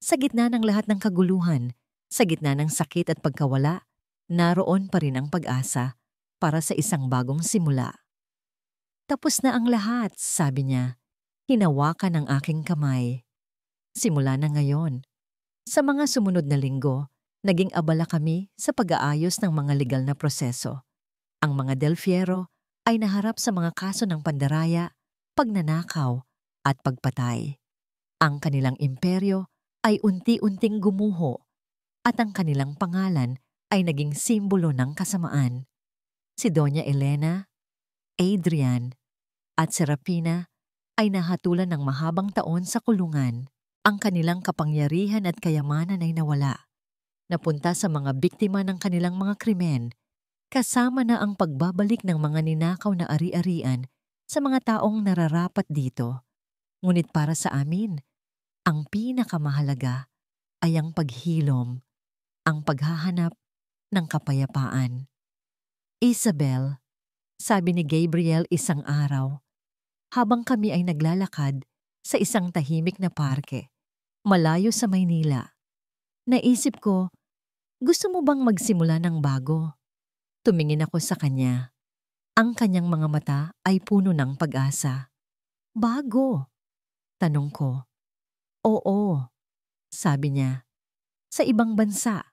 Sa gitna ng lahat ng kaguluhan, sa gitna ng sakit at pagkawala, naroon pa rin ang pag-asa para sa isang bagong simula. "Tapos na ang lahat," sabi niya. Hinawakan ang aking kamay. Simula na ngayon. Sa mga sumunod na linggo, naging abala kami sa pag-aayos ng mga legal na proseso. Ang mga Del Fierro ay naharap sa mga kaso ng pandaraya, pagnanakaw at pagpatay. Ang kanilang imperyo ay unti-unting gumuho at ang kanilang pangalan ay naging simbolo ng kasamaan. Si Doña Elena, Adrian at Serafina ay nahatulan ng mahabang taon sa kulungan. Ang kanilang kapangyarihan at kayamanan ay nawala. Napunta sa mga biktima ng kanilang mga krimen, kasama na ang pagbabalik ng mga ninakaw na ari-arian sa mga taong nararapat dito. Ngunit para sa amin, ang pinakamahalaga ay ang paghilom, ang paghahanap ng kapayapaan. "Isabel," sabi ni Gabriel isang araw, habang kami ay naglalakad sa isang tahimik na parke, malayo sa Maynila. Naisip ko, gusto mo bang magsimula ng bago? Tumingin ako sa kanya. Ang kanyang mga mata ay puno ng pag-asa. "Bago?" tanong ko. "Oo," sabi niya. "Sa ibang bansa,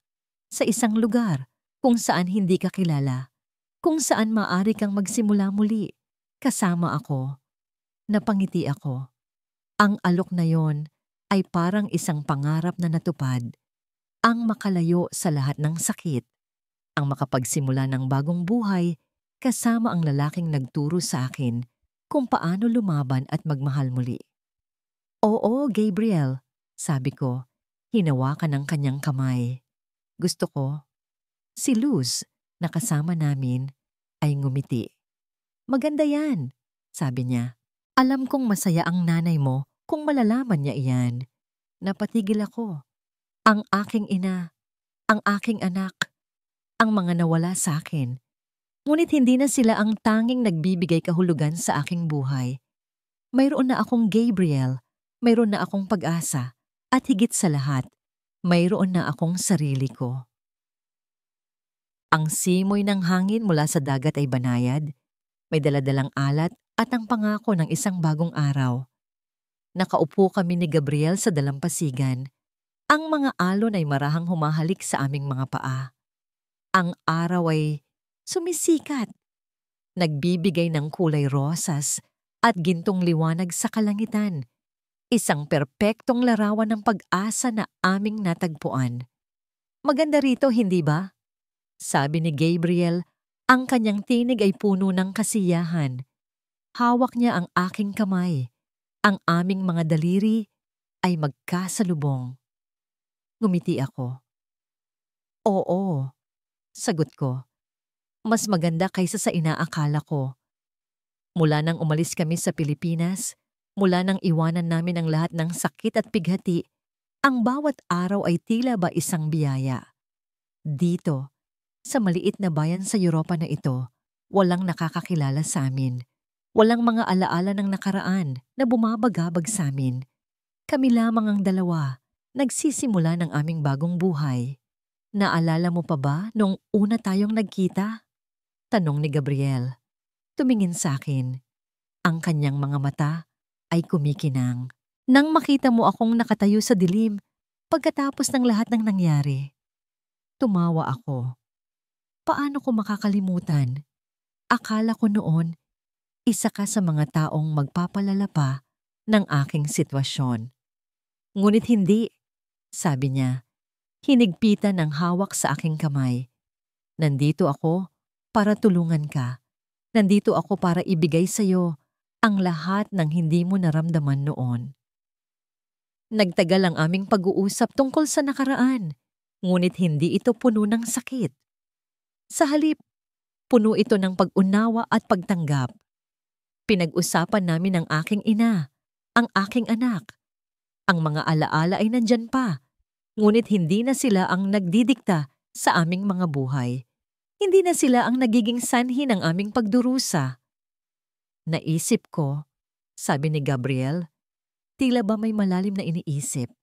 sa isang lugar kung saan hindi ka kilala, kung saan maaari kang magsimula muli, kasama ako." Napangiti ako. Ang alok na yon ay parang isang pangarap na natupad. Ang makalayo sa lahat ng sakit, ang makapagsimula ng bagong buhay kasama ang lalaking nagturo sa akin kung paano lumaban at magmahal muli. "Oo, Gabriel," sabi ko, hinawakan ng kanyang kamay. Gusto ko. Si Luz, na kasama namin, ay ngumiti. "Maganda yan," sabi niya. "Alam kong masaya ang nanay mo kung malalaman niya iyan." Napatigil ako. Ang aking ina, ang aking anak, ang mga nawala sa akin. Ngunit hindi na sila ang tanging nagbibigay kahulugan sa aking buhay. Mayroon na akong Gabriel, mayroon na akong pag-asa, at higit sa lahat, mayroon na akong sarili ko. Ang simoy ng hangin mula sa dagat ay banayad, may daladalang alat at ang pangako ng isang bagong araw. Nakaupo kami ni Gabriel sa dalampasigan. Ang mga alon ay marahang humahalik sa aming mga paa. Ang araw ay sumisikat, nagbibigay ng kulay rosas at gintong liwanag sa kalangitan. Isang perpektong larawan ng pag-asa na aming natagpuan. "Maganda rito, hindi ba?" sabi ni Gabriel. Ang kanyang tinig ay puno ng kasiyahan. Hawak niya ang aking kamay. Ang aming mga daliri ay magkasalubong. Ngumiti ako. "Oo," sagot ko. "Mas maganda kaysa sa inaakala ko." Mula nang umalis kami sa Pilipinas, Mula nang iwanan namin ang lahat ng sakit at pighati, ang bawat araw ay tila ba isang biyaya. Dito, sa maliit na bayan sa Europa na ito, walang nakakakilala sa amin. Walang mga alaala ng nakaraan na bumabagabag sa amin. Kami lamang ang dalawa, nagsisimula ng aming bagong buhay. Naalala mo pa ba nung una tayong nagkita? Tanong ni Gabriel. Tumingin sa akin. Ang kanyang mga mata ay kumikinang. Nang makita mo akong nakatayo sa dilim, pagkatapos ng lahat ng nangyari, tumawa ako. Paano ko makakalimutan? Akala ko noon, isa ka sa mga taong magpapalala pa ng aking sitwasyon. Ngunit hindi, sabi niya, hinigpitan ng hawak sa aking kamay. Nandito ako para tulungan ka. Nandito ako para ibigay sa'yo ang lahat ng hindi mo naramdaman noon. Nagtagal ang aming pag-uusap tungkol sa nakaraan, ngunit hindi ito puno ng sakit. Sa halip, puno ito ng pag-unawa at pagtanggap. Pinag-usapan namin ang aking ina, ang aking anak. Ang mga alaala ay nandyan pa, ngunit hindi na sila ang nagdidikta sa aming mga buhay. Hindi na sila ang nagiging sanhi ng aming pagdurusa. Naisip ko, sabi ni Gabriel, tila ba may malalim na iniisip.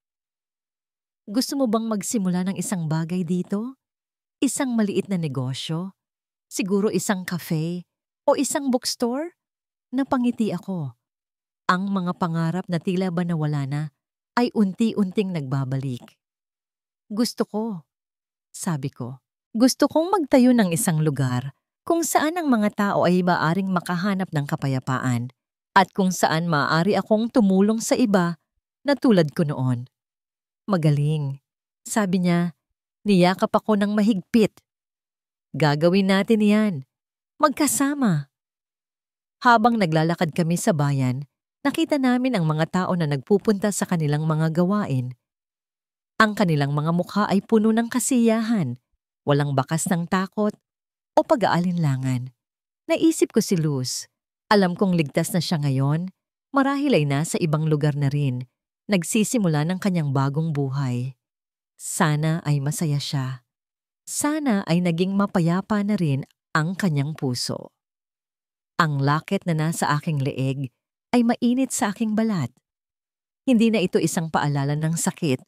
Gusto mo bang magsimula ng isang bagay dito? Isang maliit na negosyo? Siguro isang cafe? O isang bookstore? Napangiti ako. Ang mga pangarap na tila ba nawala na ay unti-unting nagbabalik. Gusto ko, sabi ko. Gusto kong magtayo ng isang lugar kung saan ang mga tao ay maaaring makahanap ng kapayapaan at kung saan maaari akong tumulong sa iba na tulad ko noon. Magaling, sabi niya, niyakap ako ng mahigpit. Gagawin natin yan, magkasama. Habang naglalakad kami sa bayan, nakita namin ang mga tao na nagpupunta sa kanilang mga gawain. Ang kanilang mga mukha ay puno ng kasiyahan, walang bakas ng takot o pag-aalinlangan. Naisip ko si Luz. Alam kong ligtas na siya ngayon, marahil ay nasa ibang lugar na rin, nagsisimula ng kanyang bagong buhay. Sana ay masaya siya. Sana ay naging mapayapa na rin ang kanyang puso. Ang lakit na nasa aking leeg ay mainit sa aking balat. Hindi na ito isang paalala ng sakit,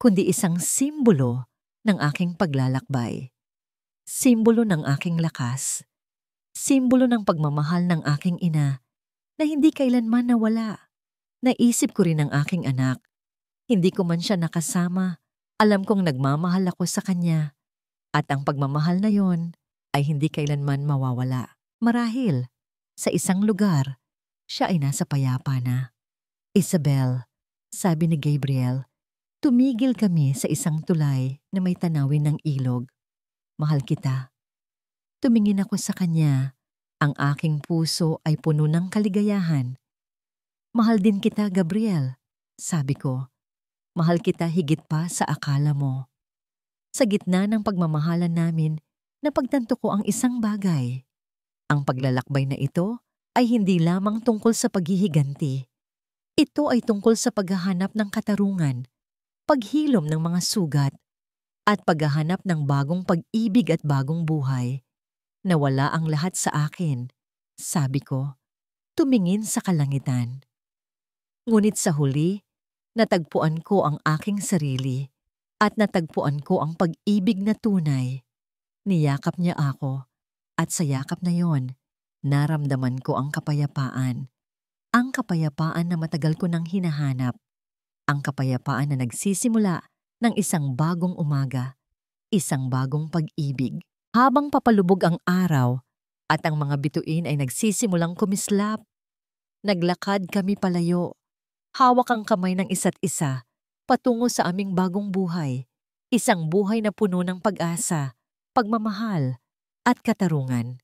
kundi isang simbolo ng aking paglalakbay. Simbolo ng aking lakas. Simbolo ng pagmamahal ng aking ina na hindi kailanman nawala. Naisip ko rin ang aking anak. Hindi ko man siya nakasama, alam kong nagmamahal ako sa kanya. At ang pagmamahal na yon ay hindi kailanman mawawala. Marahil, sa isang lugar, siya ay nasa payapa na. Isabel, sabi ni Gabriel, tumigil kami sa isang tulay na may tanawin ng ilog. Mahal kita. Tumingin ako sa kanya. Ang aking puso ay puno ng kaligayahan. Mahal din kita, Gabriel, sabi ko. Mahal kita higit pa sa akala mo. Sa gitna ng pagmamahalan namin, napagtanto ko ang isang bagay. Ang paglalakbay na ito ay hindi lamang tungkol sa paghihiganti. Ito ay tungkol sa paghahanap ng katarungan, paghilom ng mga sugat, at paghahanap ng bagong pag-ibig at bagong buhay. Nawala ang lahat sa akin, sabi ko, tumingin sa kalangitan. Ngunit sa huli, natagpuan ko ang aking sarili at natagpuan ko ang pag-ibig na tunay. Niyakap niya ako at sa yakap na yon, naramdaman ko ang kapayapaan. Ang kapayapaan na matagal ko nang hinahanap. Ang kapayapaan na nagsisimula ng isang bagong umaga, isang bagong pag-ibig. Habang papalubog ang araw at ang mga bituin ay nagsisimulang kumislap, naglakad kami palayo. Hawak ang kamay ng isa't isa, patungo sa aming bagong buhay. Isang buhay na puno ng pag-asa, pagmamahal, at katarungan.